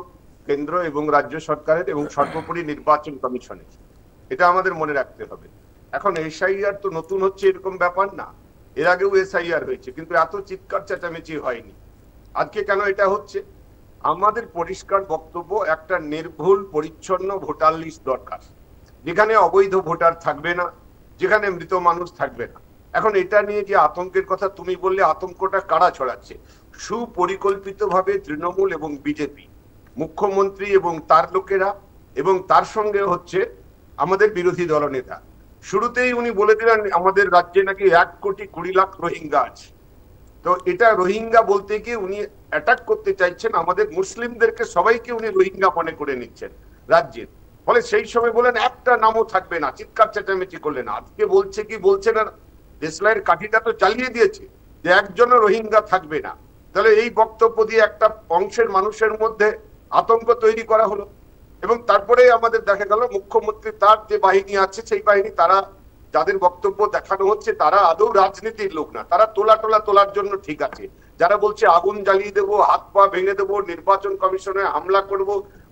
কেন্দ্র এবং রাজ্য সরকারের এবং সর্বোপরি নির্বাচন কমিশনের। এটা আমাদের মনে রাখতে হবে। এখন এসআইআর তো নতুন হচ্ছে এরকম ব্যাপার না, এর আগেও এসআইআর হয়েছে, কিন্তু এত চিৎকার চেঁচামেচি হয়নি। আজকে কেন এটা হচ্ছে? আমাদের পরিষ্কার বক্তব্য, একটা নির্ভুল পরিচ্ছন্ন ভোটার লিস্ট দরকার, যেখানে অবৈধ ভোটার থাকবে না, যেখানে মৃত মানুষ থাকবে না। এখন এটা নিয়ে যে আতঙ্কের কথা তুমি বললে, আতঙ্কটা কারা ছড়াচ্ছে? সুপরিকল্পিতভাবে তৃণমূল এবং বিজেপি, মুখ্যমন্ত্রী এবং তার লোকেরা, এবং তার সঙ্গে হচ্ছে আমাদের বিরোধী দলনেতা। শুরুতেই উনি বলে দিলেন আমাদের রাজ্যে নাকি 1,20,00,000 রোহিঙ্গা আছে। তো এটা রোহিঙ্গা বলতে গিয়ে উনি অ্যাটাক করতে চাইছেন আমাদের মুসলিমদেরকে, সবাইকে উনি রোহিঙ্গা মনে করে নিচ্ছেন রাজ্যের। ফলে সেই সময় বলেন একটা নামও থাকবে না, চিৎকার চেঁচামেচি করলেন। আজকে বলছে কি বলছে না, দেশলাইয়ের কাঠিটা তো চালিয়ে দিয়েছে যে একজনও রোহিঙ্গা থাকবে না। তাহলে এই বক্তব্য দিয়ে একটা অংশের মানুষের মধ্যে আতঙ্ক তৈরি করা হলো। এবং তারপরে আমাদের দেখা গেল মুখ্যমন্ত্রী তার যে বাহিনী আছে সেই বাহিনী, তারা যাদের বক্তব্য দেখানো হচ্ছে তারা আদৌ রাজনীতির লোক না, তারা তোলার জন্য ঠিক আছে। যারা বলছে আগুন জ্বালিয়ে দেবো, হাত পা ভেঙে দেবো, নির্বাচন কমিশনে হামলা করব,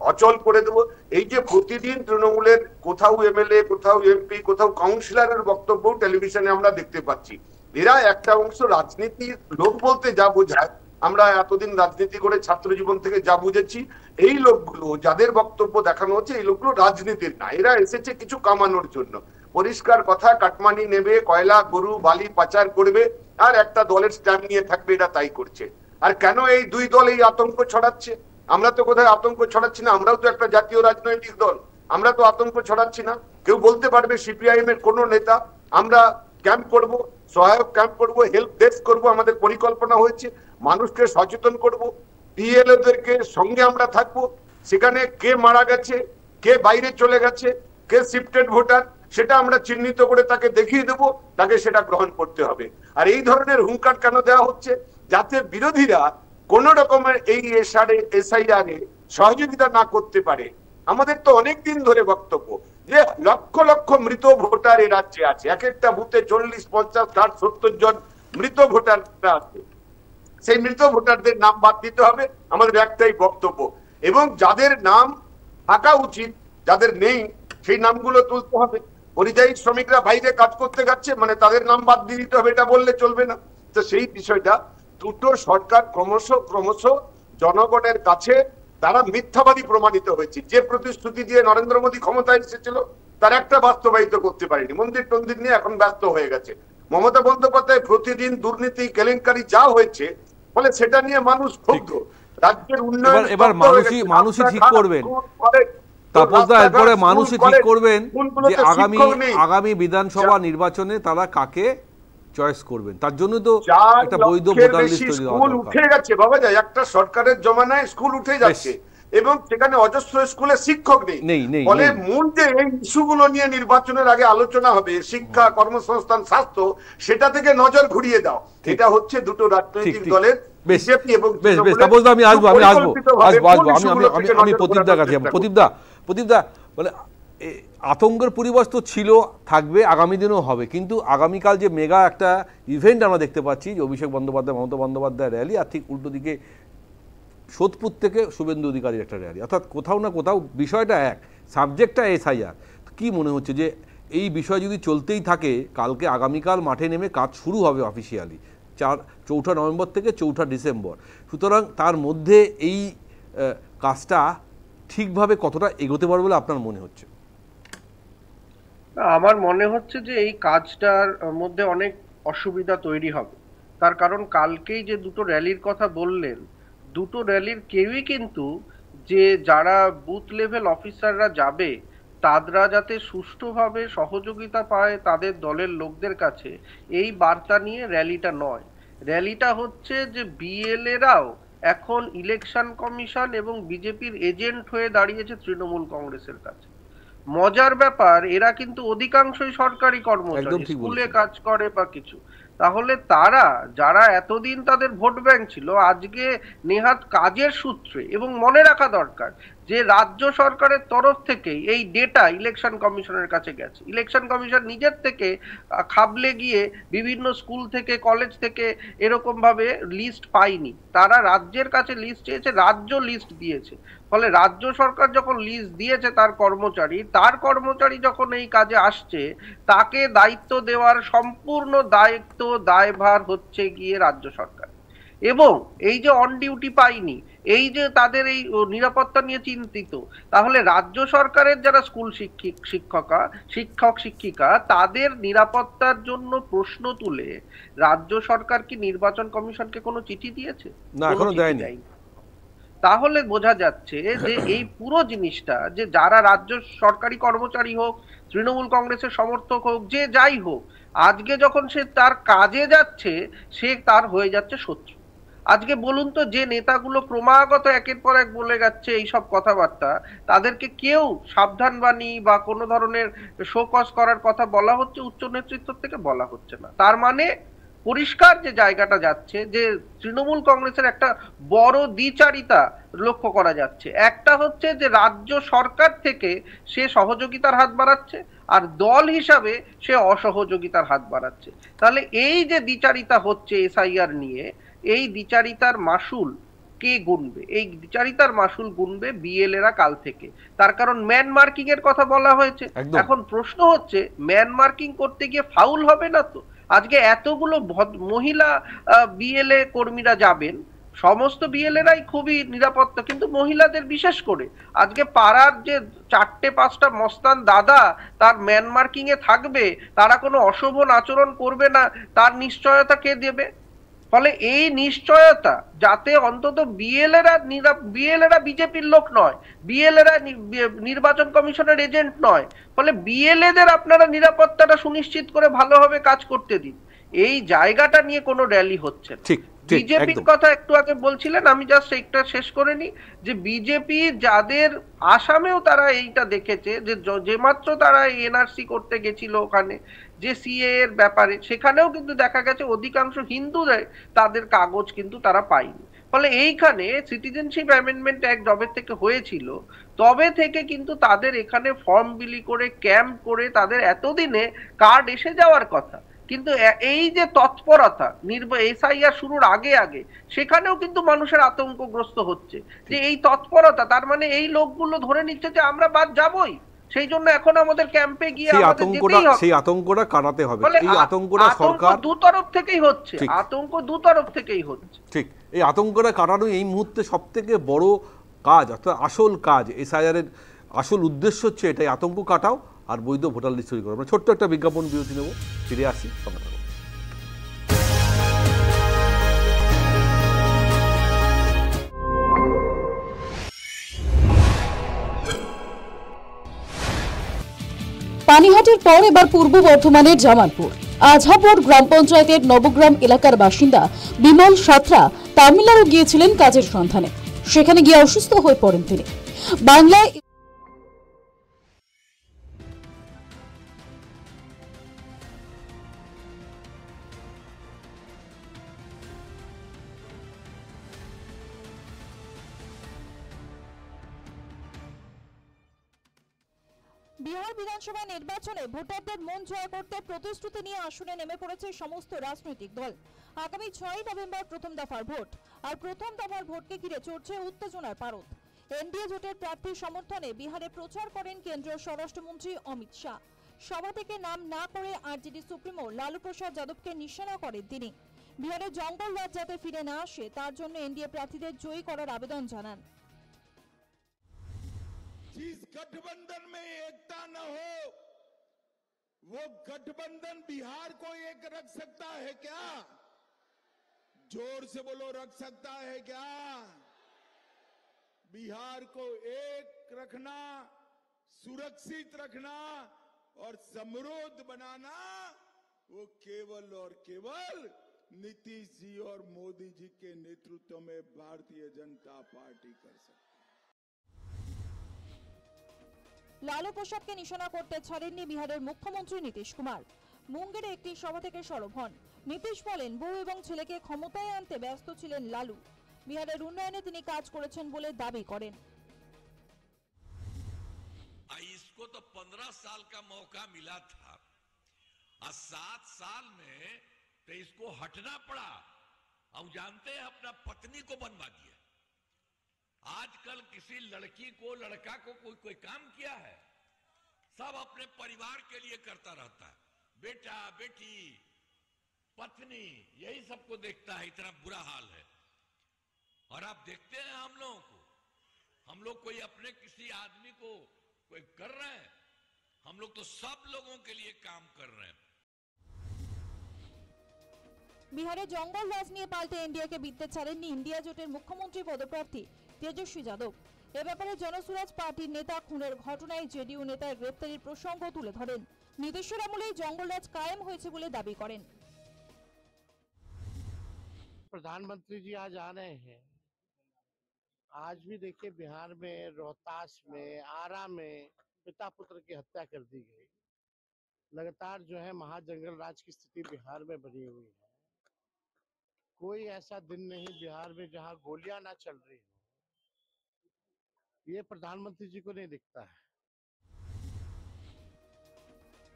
অচল করে দেবো, এই যে প্রতিদিন তৃণমূলের কোথাও এমএলএ, কোথাও এমপি, কোথাও কাউন্সিলরের বক্তব্য টেলিভিশনে আমরা দেখতে পাচ্ছি। এরা একটা অংশ রাজনীতির লোক বলতে যা বোঝায়, আমরা এতদিন রাজনীতি করে ছাত্র জীবন থেকে যা বুঝেছি, এই লোকগুলো যাদের বক্তব্য দেখানো হচ্ছে এই লোকগুলো রাজনীতির না, এরা এসেছে কিছু কামানোর জন্য। পরিষ্কার কথা, কাটমানি নেবে, কয়লা গরু বালি পাচার করবে আর একটা দলের স্ট্যাম্প নিয়ে থাকবে, এটা তাই করছে। আর কেন এই দুই দল এই আতঙ্ক ছড়াচ্ছে? আমরা তো কোথায় আতঙ্ক ছড়াচ্ছি না, আমরাও তো একটা জাতীয় রাজনৈতিক দল, আমরা তো আতঙ্ক ছড়াচ্ছি না। কেউ বলতে পারবে সিপিআইএম এর কোন নেতা আমরা ক্যাম্প করব, সহায়ক ক্যাম্প করব, হেল্প ডেস্ক করব, আমাদের পরিকল্পনা হয়েছে, মানুষকে সচেতন করব, পিএলওদেরকে সঙ্গে আমরা থাকবো, সেখানে কে মারা গেছে, কে বাইরে চলে গেছে, কে শিফটেড ভোটার, সেটা আমরা চিহ্নিত করে তাকে দেখিয়ে দেব, তাকে সেটা গ্রহণ করতে হবে। আর এই ধরনের হুঙ্কার কেন দেওয়া হচ্ছে? যাতে বিরোধীরা কোন রকমের এই এসআইআর এ সহযোগিতা না করতে পারে। আমাদের তো অনেক দিন ধরে বক্তব্য যে লক্ষ লক্ষ মৃত ভোটার এই রাজ্যে আছে, এক একটা বুথে 40, 50, 60, 70 জন মৃত ভোটাররা আছে। সেই মৃত ভোটারদের নাম বাদ দিতে হবে, আমাদের একটাই বক্তব্য। এবং যাদের নাম থাকা উচিত, যাদের নেই, সেই নামগুলো তুলতে হবে। পরিযায়ী শ্রমিকরা বাইরে কাজ করতে যাচ্ছে, মানে তাদের নাম বাদ দিয়ে দিতে হবে, এটা বললে চলবে না। তো সেই বিষয়টা দুটো সরকার ক্রমশ জনগণের কাছে তারা মিথ্যাবাদী প্রমাণিত হয়েছে। যে প্রতিশ্রুতি দিয়ে নরেন্দ্র মোদী ক্ষমতায় এসেছিল তার একটা বাস্তবায়িত করতে পারেনি, মন্দির টন্দির নিয়ে এখন ব্যস্ত হয়ে গেছে। মমতা বন্দ্যোপাধ্যায় প্রতিদিন দুর্নীতি কেলেঙ্কারি যা হয়েছে, ফলে সেটা নিয়ে মানুষ ক্ষুব্ধ। রাজ্যের উন্নয়ন এবার মানুষই ঠিক করবেন, তাপসদা, এরপরে মানুষই ঠিক করবেন যে আগামী বিধানসভা নির্বাচনে তারা কাকে চয়েস করবেন। তার জন্য তো একটা বৈধ ভোটার লিস্ট তৈরি হওয়া দরকার। উঠে গেছে বাবা, যায় একটা সরকারের জমানায় স্কুল উঠে যাচ্ছে, এবং সেখানে অজস্র স্কুলে শিক্ষক নেই। ফলে মূল যে এই ইস্যুগুলো নিয়ে নির্বাচনের আগে আলোচনা হবে, শিক্ষা, কর্মসংস্থান, স্বাস্থ্য, সেটা থেকে নজর ঘুরিয়ে দাও। এটা হচ্ছে দুটো রাজনৈতিক দলের বিজেপি এবং আমি প্রদীপদার কাছে যাবো। প্রদীপদা মানে আতঙ্কের পরিবেশ তো ছিল, থাকবে, আগামী দিনেও হবে, কিন্তু আগামীকাল যে মেগা একটা ইভেন্ট আমরা দেখতে পাচ্ছি যে অভিষেক বন্দ্যোপাধ্যায়, মমতা বন্দ্যোপাধ্যায় র্যালি, আর ঠিক উল্টো দিকে সোদপুর থেকে শুভেন্দু অধিকারীর একটা র্যালি, অর্থাৎ কোথাও না কোথাও বিষয়টা এক, সাবজেক্টটা এসআইআর। কি মনে হচ্ছে যে এই বিষয় যদি চলতেই থাকে, কালকে আগামীকাল মাঠে নেমে কাজ শুরু হবে অফিসিয়ালি 4 নভেম্বর থেকে 4 ডিসেম্বর, সুতরাং তার মধ্যে এই কাজটা ঠিকভাবে কতটা এগোতে পারবে বলে আপনার মনে হচ্ছে? আমার মনে হচ্ছে যে এই কাজটার মধ্যে অনেক অসুবিধা তৈরি হবে। তার কারণ কালকেই যে দুটো র্যালির কথা বললেন, দুটো র্যালির কেউই কিন্তু যে যারা বুথ লেভেল অফিসাররা যাবে তারা যাতে সুষ্ঠুভাবে সহযোগিতা পায় তাদের দলের লোকদের কাছে, এই বার্তা নিয়ে র্যালিটা নয়। র্যালিটা হচ্ছে যে বিএলএরাও এখন ইলেকশন কমিশন এবং বিজেপির এজেন্ট হয়ে দাঁড়িয়েছে তৃণমূল কংগ্রেসের কাছে। মজার ব্যাপার, এরা কিন্তু অধিকাংশই সরকারি কর্মচারী, স্কুলে কাজ করে বা কিছু। তাহলে তারা যারা এতদিন তাদের ভোট ব্যাংক ছিল, আজকে নেহাত কাজের সূত্রে, এবং মনে রাখা দরকার যে রাজ্য সরকারের তরফ থেকেই এই ডেটা ইলেকশন কমিশনের কাছে গেছে। ইলেকশন কমিশন নিজের থেকে খাবলে গিয়ে বিভিন্ন স্কুল থেকে, কলেজ থেকে এরকম ভাবে লিস্ট পায়নি, তারা রাজ্যের কাছে লিস্ট চেয়েছে, রাজ্য লিস্ট দিয়েছে। ফলে রাজ্য সরকার যখন লিস্ট দিয়েছে তার কর্মচারী যখন এই কাজে আসছে, তাকে দায়িত্ব দেওয়ার সম্পূর্ণ দায়ভার হচ্ছে গিয়ে রাজ্য সরকার। এবং এই যে অন ডিউটি পাইনি, এই যে তাদের এই নিরাপত্তা নিয়ে চিন্তিত, তাহলে রাজ্য সরকারের যারা স্কুল শিক্ষক শিক্ষিকা তাদের নিরাপত্তার জন্য প্রশ্ন তুলে রাজ্য সরকার কি নির্বাচন কমিশনকে কোনো চিঠি দিয়েছে? না, এখনো দেয়নি। তাহলে বোঝা যাচ্ছে যে এই পুরো জিনিসটা, যে যারা রাজ্য সরকারি কর্মচারী হোক, তৃণমূল কংগ্রেসের সমর্থক হোক, যে যাই হোক, আজকে যখন সে তার কাজে যাচ্ছে, সে তার হয়ে যাচ্ছে শত্রু। আজকে বলুন তো, যে নেতাগুলো ক্রমাগত একের পর এক বলে যাচ্ছে এইসব কথাবার্তা, তাদেরকে কেউ সাবধানবাণী বা কোনো ধরনের শোকজ করার কথা বলা হচ্ছে উচ্চ নেতৃত্ব থেকে, বলা হচ্ছে না। তার মানে পরিষ্কার যে জায়গাটা যাচ্ছে, যে তৃণমূল কংগ্রেসের একটা বড় দ্বিচারিতা লক্ষ্য করা যাচ্ছে। একটা হচ্ছে যে রাজ্য সরকার থেকে সে সহযোগিতার হাত বাড়াচ্ছে, আর দল হিসাবে সে অসহযোগিতার হাত বাড়াচ্ছে। তাহলে এই যে দ্বিচারিতা হচ্ছে এসআইআর নিয়ে, এই দ্বিচারিতার মাসুল কে গুনবে? এই দ্বিচারিতার মাসুল গুনবে বিএলএরা কাল থেকে। তার কারণ ম্যান মার্কিং এর কথা বলা হয়েছে। এখন প্রশ্ন হচ্ছে, ম্যান মার্কিং করতে গিয়ে ফাউল হবে না তো? আজকে এতগুলো মহিলা বিএলএ কর্মীরা যাবেন, সমস্ত বিএলএরাই খুবই নিরাপত্তা, কিন্তু মহিলাদের বিশেষ করে আজকে পাড়ার যে 4-5টা মস্তান দাদা তার ম্যান মার্কিং এ থাকবে, তারা কোনো অশোভন আচরণ করবে না, তার নিশ্চয়তা কে দেবে? ফলে এই নিশ্চয়তা, যাতে অন্তত বিএলএরা বিজেপির লোক নয়, বিএলএরা নির্বাচন কমিশনের এজেন্ট নয়, ফলে বিএলএদের আপনারা নিরাপত্তাটা সুনিশ্চিত করে ভালোভাবে কাজ করতে দিন। এই জায়গাটা নিয়ে কোনো র্যালি হচ্ছে না। বিজেপির কথা একটু আগে বলছিলেন, আমি জাস্ট একটা শেষ করে নি, যে বিজেপি যাদের আসামেও তারা এইটা দেখেছে, যে মাত্র তারা এনআরসি করতে গেছিল ওখানে, যে সিএ এর ব্যাপারে, সেখানেও কিন্তু দেখা গেছে অধিকাংশ হিন্দুদের তাদের কাগজ কিন্তু তারা পায়নি। ফলে এইখানে সিটিজেনশিপ অ্যামেন্ডমেন্ট অ্যাক্ট যবে থেকে হয়েছিল, তবে থেকে কিন্তু তাদের এখানে ফর্ম বিলি করে, ক্যাম্প করে, তাদের এতদিনে কার্ড এসে যাওয়ার কথা। কিন্তু এই যে তৎপরতা এসআইআর শুরুর আগে সেখানেও কিন্তু মানুষের আতঙ্কগ্রস্ত হচ্ছে, যে এই তৎপরতা, তার মানে এই লোকগুলো ধরে নিচ্ছে যে আমরা বাদ যাবই, সেই জন্য এখন আমাদের ক্যাম্পে গিয়ে সেই আতঙ্কটা কাটাতে হবে। এই আতঙ্কটা সরকার দুতরফ থেকেই হচ্ছে, আতঙ্ক দুতরফ থেকেই হচ্ছে। ঠিক, এই আতঙ্কটা কাটানো এই মুহূর্তে সবথেকে বড় কাজ, অর্থাৎ আসল কাজ। এসআইআর এর আসল উদ্দেশ্য হচ্ছে এটাই, আতঙ্ক কাটাও আর বৈধ ভোটার লিস্ট তৈরি করো। আমরা ছোট্ট একটা বিজ্ঞাপন বিরতি নেব, ফিরে আসি, সঙ্গে থাকো। পানিহাটির পর এবার পূর্ব বর্ধমানের জামালপুর আজহাপুর গ্রাম পঞ্চায়েতের নবগ্রাম এলাকার বাসিন্দা বিমল সাঁতরা তামিলনাড়ু গিয়েছিলেন কাজের সন্ধানে। সেখানে গিয়ে অসুস্থ হয়ে পড়েন তিনি। বাংলায় বিহার বিধানসভা নির্বাচনে ভোটারদের মন জয় করতে প্রতিশ্রুতি নিয়ে আসনে নেমে পড়েছে সমস্ত রাজনৈতিক দল। আগামী 6 নভেম্বর প্রথম দফার ভোট, আর প্রথম দফার ভোটকে ঘিরে চড়ছে উত্তেজনার পারদ। এনডিএ জোটের প্রার্থীর সমর্থনে বিহারে প্রচার করেন কেন্দ্রীয় স্বরাষ্ট্রমন্ত্রী অমিত শাহ। সভা থেকে নাম না করে আরজেডি সুপ্রিমো লালু প্রসাদ যাদবকে নিশানা করেন তিনি। বিহারের জঙ্গল রাজ যাতে ফিরে না আসে তার জন্য এনডিএ প্রার্থীদের জয়ী করার আবেদন জানান। जिस गठबंधन में एकता न हो वो गठबंधन बिहार को एक रख सकता है क्या? जोर से बोलो, रख सकता है क्या? बिहार को एक रखना, सुरक्षित रखना और समृद्ध बनाना वो केवल और केवल नीतीश जी और मोदी जी के नेतृत्व में भारतीय जनता पार्टी कर सकती है। লালু প্রসাদকে নিশানা করতে ছাড়েননি বিহারের মুখ্যমন্ত্রী নীতিশ কুমার। মুঙ্গেরে একটি সভা থেকে সরব হন। নীতিশ বলেন, বউ এবং ছেলেকে ক্ষমতায় আনতে ব্যস্ত ছিলেন লালু। বিহারের উন্নয়নে তিনি কাজ করেছেন বলে দাবি করেন। इसको तो 15 साल का मौका मिला था और 7 साल में तो इसको हटना पड़ा। अब जानते हैं अपना पत्नी को बनवा दिया। आजकल किसी लड़की को लड़का को कोई काम किया है? सब अपने परिवार के लिए करता रहता है। बेटा बेटी पत्नी यही सबको देखता है। इतना बुरा हाल है। और आप देखते हैं हम लोग कोई अपने किसी आदमी को कोई कर रहे हैं? हम लोग तो सब लोगों के लिए काम कर रहे हैं। বিহারে জঙ্গল রাজ নিয়ে পাল্টে ইন্ডিয়াকে বিততে ছাড়েননি ইন্ডিয়া জোটের মুখ্যমন্ত্রী পদপ্রার্থী তেজস্বী যাদব। এ ব্যাপারে জনসুরাজ পার্টির নেতা খুনের ঘটনায় জেডিইউ নেতার গ্রেপ্তারির প্রসঙ্গ তুলে ধরেন। নীতিশের আমলেই জঙ্গলরাজ কায়েম হয়েছে বলে দাবি করেন। प्रधानमंत्री जी आज आ रहे हैं। आज भी देखिए बिहार में रोहतास में आरा में पिता पुत्र की हत्या कर दी गई। लगातार जो है महाजंगल राज की स्थिति बिहार में बनी हुई है। कोई ऐसा दिन नहीं बिहार में जहां गोलियां ना चल रही हो। ये प्रधानमंत्री जी को नहीं दिखता है।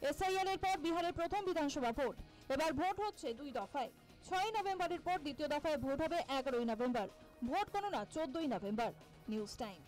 এসআইআর এর পর বিহারের প্রথম বিধানসভা ভোট। এবার ভোট হচ্ছে 2 দফায়। 6 নভেম্বরের পর দ্বিতীয় দফায় ভোট হবে 11 নভেম্বর। ভোট গণনা 14 নভেম্বর। News time.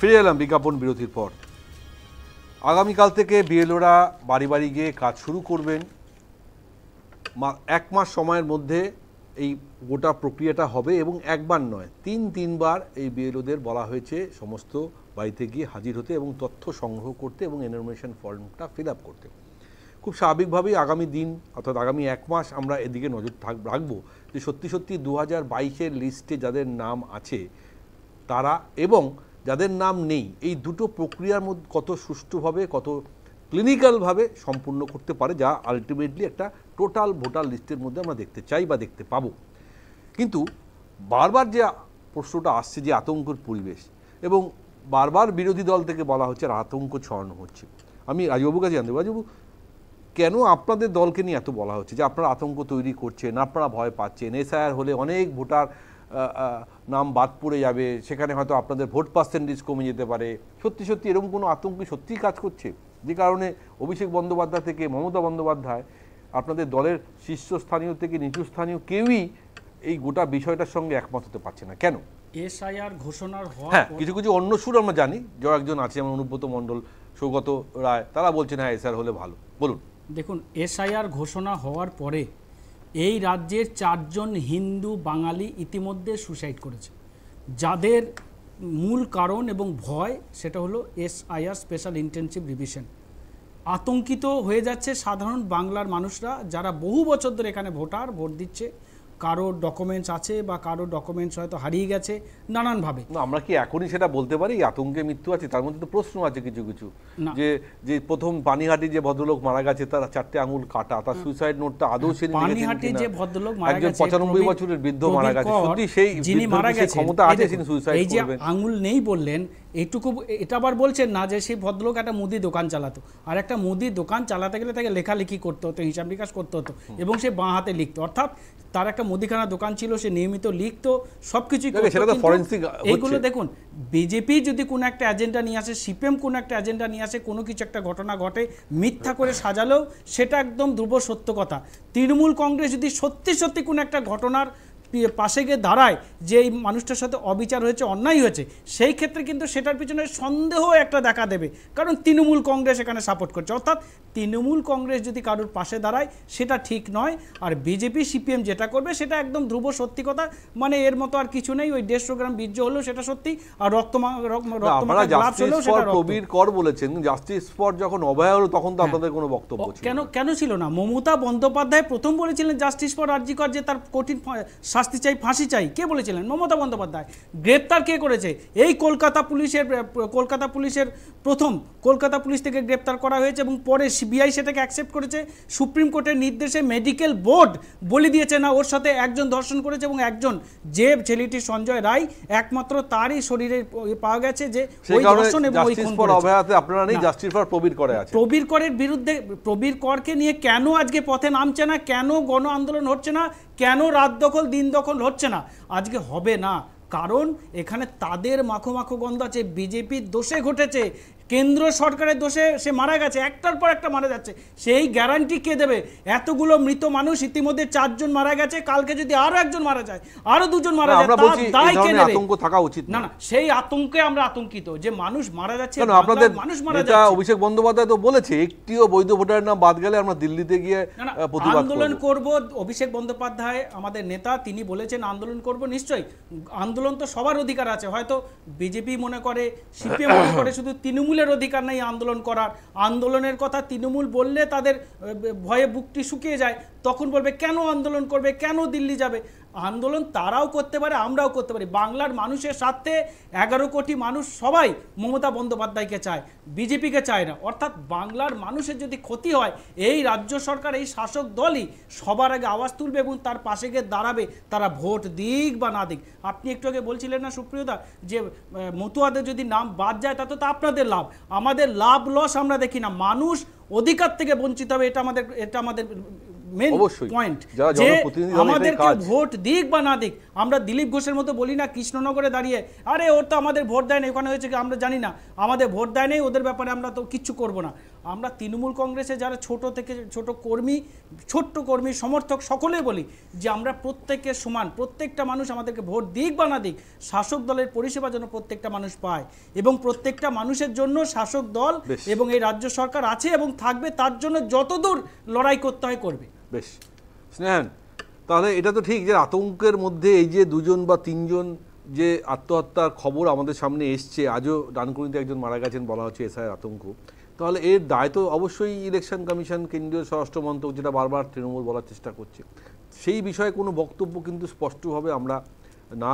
ফিরে এলাম বিজ্ঞাপন বিরতির পর। আগামীকাল থেকে বিএলওরা বাড়ি বাড়ি গিয়ে কাজ শুরু করবেন। 1 মাস সময়ের মধ্যে এই গোটা প্রক্রিয়াটা হবে এবং একবার নয় 3বার এই বিএলওদের বলা হয়েছে সমস্ত বাড়িতে গিয়ে হাজির হতে এবং তথ্য সংগ্রহ করতে এবং এনরোলমেন্ট ফর্মটা ফিল আপ করতে। খুব স্বাভাবিকভাবেই আগামী দিন অর্থাৎ আগামী 1 মাস আমরা এদিকে নজর রাখবো যে সত্যি সত্যি 2022-এর লিস্টে যাদের নাম আছে তারা এবং যাদের নাম নেই এই দুটো প্রক্রিয়ার মধ্যে কত সুষ্ঠুভাবে কত ক্লিনিক্যালভাবে সম্পূর্ণ করতে পারে, যা আলটিমেটলি একটা টোটাল ভোটার লিস্টের মধ্যে আমরা দেখতে চাই বা দেখতে পাবো। কিন্তু বারবার যে প্রশ্নটা আসছে যে আতঙ্কের পরিবেশ এবং বারবার বিরোধী দল থেকে বলা হচ্ছে আর আতঙ্ক ছড়ানো হচ্ছে। আমি রাজবাবুর কাছে জানতে রাজবাবু, কেন আপনাদের দলকে নিয়ে এত বলা হচ্ছে যে আপনারা আতঙ্ক তৈরি করছেন, আপনারা ভয় পাচ্ছেন, এসআইআর হলে অনেক ভোটার নাম বাদ পড়ে যাবে, সেখানে হয়তো আপনাদের ভোট পার্সেন্টেজ কমে যেতে পারে? সত্যি সত্যি এরকম কোনো আতঙ্ক সত্যিই কাজ করছে যে কারণে অভিষেক বন্দ্যোপাধ্যায় থেকে মমতা বন্দ্যোপাধ্যায় আপনাদের দলের শীর্ষস্থানীয় থেকে নিচু স্থানীয় কেউই এই গোটা বিষয়টার সঙ্গে একমত হতে পারছে না? কেন? এসআইআর ঘোষণার হ্যাঁ, কিছু কিছু অন্য সুর আমরা জানি, যে একজন আছে যেমন অনুব্রত মণ্ডল সৌগত রায়, তারা বলছেন হ্যাঁ এসআর হলে ভালো। বলুন। দেখুন, এসআইআর ঘোষণা হওয়ার পরে এই রাজ্যের 4 জন হিন্দু বাঙালি ইতিমধ্যে সুসাইড করেছে, যাদের মূল কারণ এবং ভয় সেটা হলো এসআইআর স্পেশাল ইন্টেনসিভ রিভিশন। আতঙ্কিত হয়ে যাচ্ছে সাধারণ বাংলার মানুষরা, যারা বহু বছর ধরে এখানে ভোট দিচ্ছে, কারোর ডকুমেন্টস আছে বা কারোর ডকুমেন্টস হয়তো হারিয়ে গেছে নানানভাবে। আমরা কি এখনই সেটা বলতে পারি আতঙ্কে মৃত্যু আছে? তার মধ্যে তো প্রশ্ন আছে কিছু কিছু, যে প্রথম পানিহাটি যে ভদ্রলোক মারা গেছে তার 4টে আঙুল কাটা, তার সুইসাইড নোটটা আদৌ সে পানিহাটি যে ভদ্রলোক মারা গেছে, একজন 95 বছরের বৃদ্ধ মারা গেছে, সত্যি সেই যিনি মারা গেছে ক্ষমতা আছে তিনি সুইসাইড করবেন? এই যে আঙুল নেই বললেন, এইটুকু এটা আবার বলছেন না যে সেই ভদ্রলোক একটা মুদি দোকান চালাতো, আর একটা মুদি দোকান চালাতে গেলে তাকে লেখালেখি করতে হতো, হিসাব নিকাশ করতে হতো, এবং সে বাঁ হাতে লিখতো, অর্থাৎ তার একটা মুদিখানা দোকান ছিল, সে নিয়মিত লিখতো, সবকিছু। এইগুলো দেখুন, বিজেপি যদি কোনো একটা এজেন্ডা নিয়ে আসে, সিপিএম কোনো একটা এজেন্ডা নিয়ে আসে, কোনো কিছু একটা ঘটনা ঘটে, মিথ্যা করে সাজালেও সেটা একদম ধ্রুব সত্য কথা। তৃণমূল কংগ্রেস যদি সত্যি সত্যি কোনো একটা ঘটনার পাশে গিয়ে দাঁড়ায় যে এই মানুষটার সাথে অবিচার হয়েছে, অন্যায় হয়েছে, সেই ক্ষেত্রে কিন্তু সেটার পিছনে সন্দেহ একটা দেখা দেবে, কারণ তৃণমূল কংগ্রেস এখানে সাপোর্ট করছে। অর্থাৎ তৃণমূল কংগ্রেস যদি কারোর পাশে দাঁড়ায় সেটা ঠিক নয়, আর বিজেপি সিপিএম যেটা করবে সেটা একদম ধ্রুব সত্যি কথা, মানে এর মতো আর কিছু নেই। ওই 150 গ্রাম বীর্য হলেও সেটা সত্যি, আর প্রবীর কর বলেছেন জাস্টিস ফর যখন অভয় হলো তখন তো আপনাদের কোনো বক্তব্য কেন ছিল না? মমতা বন্দ্যোপাধ্যায় প্রথম বলেছিলেন জাস্টিস ফর আরজি কর, যে তার কঠিন শাস্তি চাই, ফাঁসি চাই। কে বলেছিলেন? মমতা বন্দ্যোপাধ্যায়। গ্রেপ্তার কে করেছে? এই কলকাতা পুলিশের প্রথম কলকাতা পুলিশ থেকে গ্রেপ্তার করা হয়েছে, এবং পরে সিবিআই সেটাকে অ্যাকসেপ্ট করেছে। সুপ্রিম কোর্টের নির্দেশে মেডিকেল বোর্ড বলে দিয়েছে না ওর সাথে একজন ধর্ষণ করেছে, এবং একজন যে ছেলেটি সঞ্জয় রায়, একমাত্র তারই শরীরে পাওয়া গেছে যে ওই ধর্ষণ এবং ওই খুন করেছে। আপনারা নেই জাস্টিস ফর প্রবীর করে আছে। প্রবীর করের বিরুদ্ধে, প্রবীর করকে নিয়ে কেন আজকে পথে নামছে না, কেন গণ আন্দোলন হচ্ছে না, কেন রাত দখল দিন দখল হচ্ছে না? আজকে হবে না, কারণ এখানে তাদের মাখো মাখো গন্ধ আছে। বিজেপির দোষে ঘটেছে, কেন্দ্র সরকারের দোষে সে মারা গেছে, একটার পর একটা মারা যাচ্ছে, সেই গ্যারান্টি কে দেবে? এতগুলো মৃত মানুষ, ইতিমধ্যে 4 জন মারা গেছে, কালকে যদি আরো একজন মারা যায়, আরো 2 জন মারা যায়, তাই কে নেবে? আতঙ্ক থাকা উচিত না। সেই আতঙ্কে আমরা আতঙ্কিত যে মানুষ মারা যাচ্ছে, আপনাদের অভিষেক বন্দ্যোপাধ্যায় তো বলেছে একটিও বৈধ ভোটারের নাম বাদ গেলে আমরা দিল্লিতে গিয়ে প্রতিবাদ আন্দোলন করব। অভিষেক বন্দ্যোপাধ্যায় আমাদের নেতা, তিনি বলেছেন আন্দোলন করব। নিশ্চয়ই আন্দোলন তো সবার অধিকার আছে, হয়তো বিজেপি মনে করে, সিপিএম মনে করে শুধু তৃণমূলের অধিকার নেই আন্দোলন করার। আন্দোলনের কথা তৃণমূল বললে তাদের ভয়ে বুকটি শুকিয়ে যায়, তখন বলবে কেন আন্দোলন করবে, কেন দিল্লি যাবে? আন্দোলন তারাও করতে পারে, আমরাও করতে পারি। বাংলার মানুষের স্বার্থে 11 কোটি মানুষ সবাই মমতা বন্দ্যোপাধ্যায়কে চায়, বিজেপিকে চায় না। অর্থাৎ বাংলার মানুষের যদি ক্ষতি হয়, এই রাজ্য সরকার, এই শাসক দলই সবার আগে আওয়াজ তুলবে এবং তার পাশে গিয়ে দাঁড়াবে, তারা ভোট দিক বা না দিক। আপনি একটু আগে বলছিলেন না সুপ্রিয়দা, যে মতুয়াদের যদি নাম বাদ যায় তাতে তো আপনাদের লাভ, আমাদের লাভ লস আমরা দেখি না। মানুষ অধিকার থেকে বঞ্চিত হবে, এটা আমাদের মেন পয়েন্ট, যে আমাদেরকে ভোট দিক বা না দিক। আমরা দিলীপ ঘোষের মতো বলি না কৃষ্ণনগরে দাঁড়িয়ে, আরে ওর তো আমাদের ভোট দেয় না, ওখানে হয়েছে কি আমরা জানি না, আমাদের ভোট দেয় নেই, ওদের ব্যাপারে আমরা তো কিচ্ছু করব না। আমরা তৃণমূল কংগ্রেসে যারা ছোট থেকে ছোট্ট কর্মী সমর্থক সকলেই বলি যে আমরা প্রত্যেকের সমান, প্রত্যেকটা মানুষ আমাদেরকে ভোট দিক বা না দিক, শাসক দলের পরিষেবা যেন প্রত্যেকটা মানুষ পায়, এবং প্রত্যেকটা মানুষের জন্য শাসক দল এবং এই রাজ্য সরকার আছে এবং থাকবে, তার জন্য যতদূর লড়াই করতে হয় করবে। বেশ স্নেহান, তাহলে এটা তো ঠিক যে আতঙ্কের মধ্যে এই যে 2 জন বা 3 জন যে আত্মহত্যার খবর আমাদের সামনে এসছে, আজও ডানকুনিতে একজন মারা গেছেন বলা হচ্ছে এসআইয়ের আতঙ্ক, তাহলে এর দায় তো অবশ্যই ইলেকশন কমিশন, কেন্দ্রীয় স্বরাষ্ট্র মন্ত্রক, যেটা বারবার তৃণমূল বলার চেষ্টা করছে। সেই বিষয়ে কোনো বক্তব্য কিন্তু স্পষ্টভাবে আমরা না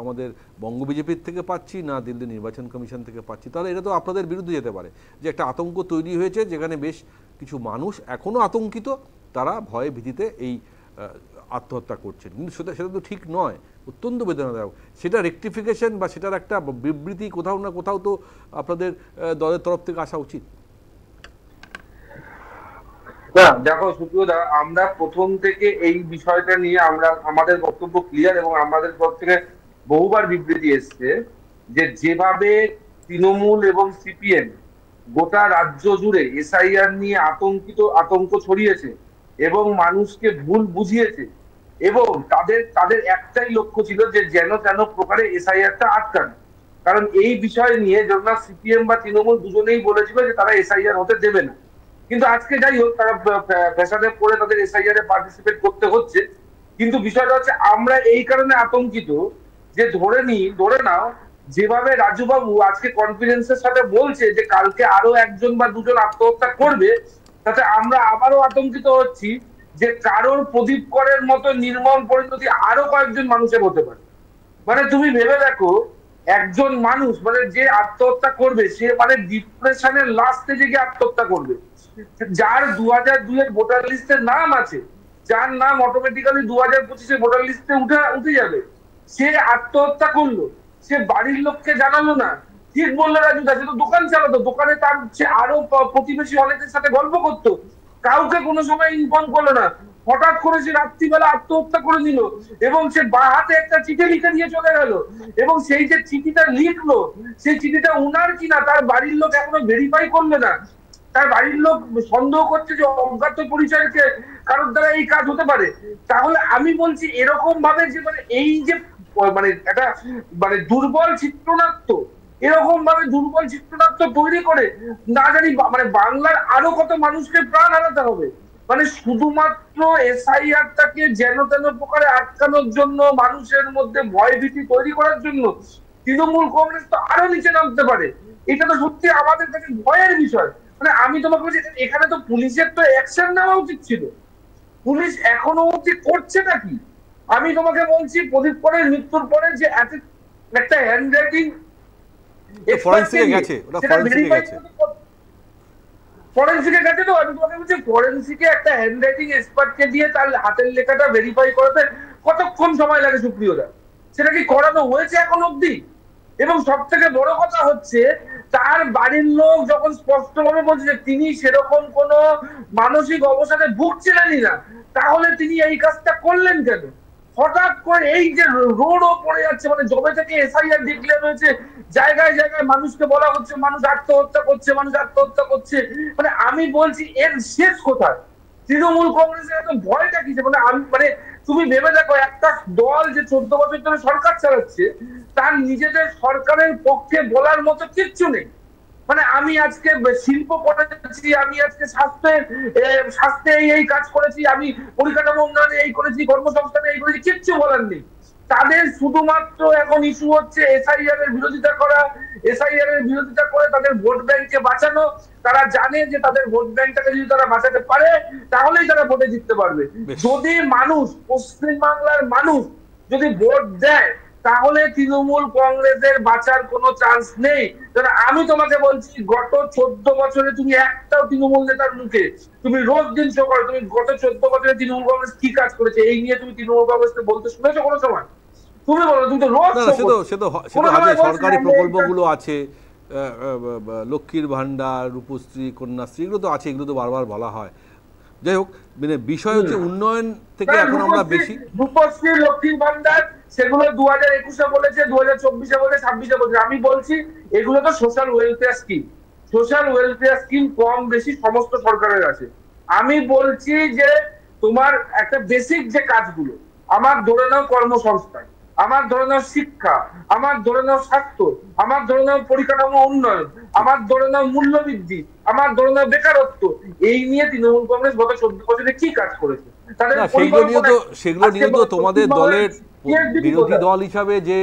আমাদের বঙ্গ বিজেপির থেকে পাচ্ছি, না দিল্লি নির্বাচন কমিশন থেকে পাচ্ছি। তাহলে এটা তো আপনাদের বিরুদ্ধে যেতে পারে, যে একটা আতঙ্ক তৈরি হয়েছে, যেখানে বেশ কিছু মানুষ এখনও আতঙ্কিত, তারা ভয়ে ভীতিতে এই আত্মহত্যা করছেন, কিন্তু সেটা তো ঠিক নয়, অত্যন্ত বেদনাদায়ক। সেটা রেকটিফিকেশন বা সেটার একটা বিবৃতি কোথাও না কোথাও তো আপনাদের দলের তরফ থেকে আসা উচিত। না দেখো সুপ্রিয়দা, আমরা প্রথম থেকে এই বিষয়টা নিয়ে আমাদের বক্তব্য ক্লিয়ার, এবং আমাদের তরফ থেকে বহুবার বিবৃতি এসছে যে যেভাবে তৃণমূল এবং সিপিএম গোটা রাজ্য জুড়ে এসআইআর নিয়ে আতঙ্ক ছড়িয়েছে এবং মানুষকে ভুল বুঝিয়েছে, এবং তাদের একটাই লক্ষ্য ছিল যে যেন তেন প্রকারে এসআইআরটা আটকানো। কারণ এই বিষয় নিয়ে যখন সিপিএম বা তৃণমূল দুজনেই বলেছিল যে তারা এসআইআর হতে দেবে না, কিন্তু আজকে যাই হোক তারা ফ্যাশনে পড়ে তাদের এসআইআর এ পার্টিসিপেট করতে হচ্ছে। কিন্তু বিষয়টা হচ্ছে আমরা এই কারণে আতঙ্কিত যে ধরে নাও যেভাবে রাজুবাবু আজকে কনফিডেন্সের সাথে বলছে যে কালকে আরো একজন বা দুজন আত্মহত্যা করবে, তাতে আমরা আবারও আতঙ্কিত হচ্ছি যে কারোর প্রদীপ করের মতো নির্মম পরিণতি আরো কয়েকজন মানুষের হতে পারে। মানে তুমি ভেবে দেখো, একজন মানুষ মানে যে আত্মহত্যা করবে সে মানে ডিপ্রেশনের লাস্ট স্টেজে গিয়ে আত্মহত্যা করবে, যার 2002 এর ভোটার লিস্টে নাম আছে, যার নাম অটোমেটিক্যালি 2025 এর ভোটার লিস্টে উঠে যাবে, সে আত্মহত্যা করলো, সে বাড়ির লোককে জানালো না। ঠিক বললো রাজু দা, সে তো দোকান চালাতো, দোকানে তার সে আরো প্রতিবেশী অনেকের সাথে গল্প করতো, কাউকে কোনো সময় ইনফর্ম করলো না। হঠাৎ করে সে রাত্রিবেলা আত্মহত্যা করে নিল এবং সে বাঁ হাতে একটা চিঠি লিখে দিয়ে চলে গেল। এবং সেই যে চিঠিটা লিখলো, সেই চিঠিটা উনার কিনা তার বাড়ির লোক এখনো ভেরিফাই করলো না। তার বাড়ির লোক সন্দেহ করছে যে অজ্ঞাত পরিচয়কে কারোর দ্বারা এই কাজ হতে পারে। তাহলে আমি বলছি এরকম ভাবে যে মানে এই যে মানে একটা মানে দুর্বল চিত্রনাট্য, এরকম ভাবে দুর্বল চিত্রনাট্য তৈরি করে না জানি মানে বাংলার আরো কত মানুষকে প্রাণ হারাতে হবে। মানে শুধুমাত্র এসআইআরটাকে যেন তেন প্রকারে আটকানোর জন্য, মানুষের মধ্যে ভয় ভীতি তৈরি করার জন্য তৃণমূল কংগ্রেস তো আরো নিচে নামতে পারে। এটা তো সত্যি আমাদের কাছে ভয়ের বিষয়। মানে আমি তোমাকে বলছি, এখানে তো পুলিশের তো অ্যাকশন নেওয়া উচিত ছিল, পুলিশ এখনো অবধি করছেটা কি? আমি তোমাকে বলছি প্রদীপ করের মৃত্যুর পরে যে একটা হ্যান্ড রাইটিং ফরেনসিকে গেছে, ওটা ফরেনসিকে গেছে, ফরেনসিকে গেছে। তো আমি তোমাকে বলছি ফরেনসিকে একটা হ্যান্ড রাইটিং এক্সপার্টকে দিয়ে তার হাতের লেখাটা ভেরিফাই করাতে কতক্ষণ সময় লাগে সুপ্রিয়দা? সেটা কি করানো হয়েছে এখন অবধি? এবং সব থেকে বড় কথা হচ্ছে তার বাড়ির লোক যখন স্পষ্টভাবে বলছে যে তিনি সেরকম কোন মানসিক অবসাদে ভুগছিলেনই না, তাহলে তিনি এই কাজটা করলেন কেন? হঠাৎ করে এই যে রোডও পড়ে যাচ্ছে, মানে জবে থেকে এসআইআর ডিক্লেয়ার হয়েছে, জায়গায় জায়গায় মানুষকে বলা হচ্ছে মানুষ আত্মহত্যা করছে। মানে আমি বলছি এর শেষ কোথায়? তৃণমূল কংগ্রেসের এত ভয়টা কিসে? মানে আমি মানে তুমি ভেবে দেখো, একটা দল যে 14 বছর ধরে সরকার চালাচ্ছে, তার নিজেদের সরকারের পক্ষে বলার মতো কিচ্ছু নেই। মানে আমি আজকে শিল্প করেছি, আমি আজকে স্বাস্থ্যে এই কাজ করেছি, আমি পরিকাঠামো উন্নয়নে এই করেছি, কর্মসংস্থানে এই করেছি, কিচ্ছু বলার নেই। তাদের শুধুমাত্র এখন ইস্যু হচ্ছে এসআইআর এর বিরোধিতা করা, এসআইআর এর বিরোধিতা করে তাদের ভোট ব্যাংককে বাঁচানো। তারা জানে যে তাদের ভোট ব্যাংকটাকে যদি তারা বাঁচাতে পারে তাহলেই তারা ভোটে জিততে পারবে। যদি মানুষ, পশ্চিমবাংলার মানুষ যদি ভোট দেয় তাহলে তৃণমূল কংগ্রেসের বাঁচার কোনো চান্স নেই। আমি তোমাকে বলছি, গত 14 বছরে তুমি একটাও তৃণমূল নেতার মুখে তুমি রোজ দিন শো করো, তুমি গত 14 বছরে তৃণমূল কংগ্রেস কি কাজ করেছে এই নিয়ে তুমি তৃণমূল কংগ্রেসকে বলতে শুনেছো কোনো সময়? তুমি বলো, তুমি তো রোজ সরকারি প্রকল্পগুলো আছে, লক্ষ্মীর ভান্ডার, রূপশ্রী, কন্যাশ্রী, এগুলো তো আছে, এগুলো তো বারবার বলা হয়। যাই হোক, মানে বিষয় হচ্ছে উন্নয়ন থেকে এখন আমরা বেশি রূপশ্রী, লক্ষ্মীর ভান্ডার সেগুলো 2021-এ বলেছে, 2024-এ বলেছে, 26-এ বলেছে। আমি বলছি এগুলো তো social welfare scheme. Social welfare scheme কম বেশি সমস্ত সরকারের আছে। আমি বলছি যে তোমার একটা বেসিক যে কাজগুলো, আমার ধরে নাও কর্মসংস্থান, আমার ধরে নাও শিক্ষা, আমার ধরে নাও স্বাস্থ্য, আমার ধরে নাও পরিকাঠামো উন্নয়ন, আমার ধরে নাও মূল্যবৃদ্ধি, আমার ধরে নাও বেকারত্ব, এই নিয়ে তৃণমূল কংগ্রেস গত 14 বছরে কি কাজ করেছে? সেগুলো নিয়ে তো তোমাদের দলের বিরোধী দল হিসাবে যে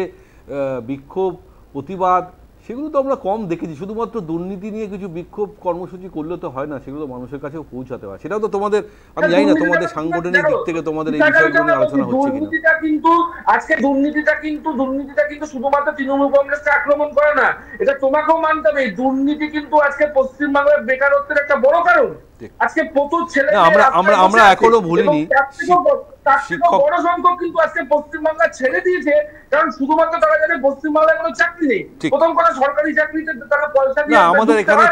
বিক্ষোভ, প্রতিবাদ, সেগুলো তো আমরা কম দেখেছি। শুধুমাত্র দুর্নীতি নিয়ে কিছু বিক্ষোভ কর্মসূচি করলে তো হয় না, সেগুলো মানুষের কাছেও পৌঁছাতে হয়। সেটাও তো তোমাদের, আমি জানি না তোমাদের সাংগঠনিক দিক থেকে তোমাদের এই বিষয়গুলো নিয়ে আলোচনা হচ্ছে কিনা। কিন্তু আজকে দুর্নীতিটা কিন্তু শুধুমাত্র তৃণমূল কংগ্রেসকে আক্রমণ করে না, এটা তোমাকেও মানতে হবে। দুর্নীতি কিন্তু আজকে পশ্চিমবাংলার বেকারত্বের একটা বড় কারণ। আজকে প্রচুর ছেলে আমরা এখনো ভুলিনি, শিক্ষক বড় সংখ্যক কিন্তু আজকে পশ্চিমবাংলা ছেড়ে দিয়েছে, কারণ শুধুমাত্র তারা জানে পশ্চিমবাংলায় কোনো চাকরি নেই। প্রথম কথা, সরকারি চাকরিতে তারা পয়সা দিয়ে, আমাদের এখানে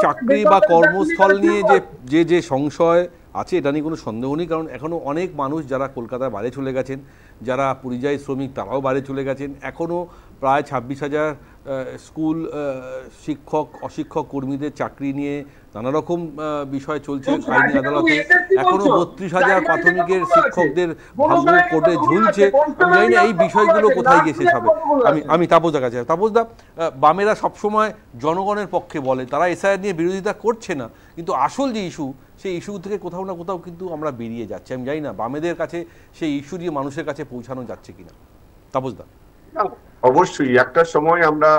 চাকরি বা কর্মস্থল নিয়ে যে সংশয় আছে, এটা নিয়ে কোনো সন্দেহ নেই। কারণ এখনো অনেক মানুষ যারা কলকাতার বাইরে চলে গেছেন, যারা পরিযায়ী শ্রমিক, তারাও বাইরে চলে গেছেন। এখনো প্রায় 26,000 স্কুল শিক্ষক, অশিক্ষক কর্মীদের চাকরি নিয়ে নানা রকম বিষয় চলছে আইনি আদালতে, এখনো 32,000 প্রাথমিকের শিক্ষকদের ভাগ্য কোর্টে ঝুলছে। আমি জানি না এই বিষয়গুলো কোথায় গিয়ে শেষ হবে। আমি তাপসদার কাছে, তাপসদা, বামেরা সবসময় জনগণের পক্ষে বলে, তারা এসআইআর নিয়ে বিরোধিতা করছে না, কিন্তু আসল যে ইস্যু সেই ইস্যু থেকে কোথাও না কোথাও কিন্তু আমরা বেরিয়ে যাচ্ছি। আমি জানি না বামেদের কাছে সেই ইস্যু দিয়ে মানুষের কাছে পৌঁছানো যাচ্ছে কিনা। তাপসদা। অবশ্যই একটা সময় আমরা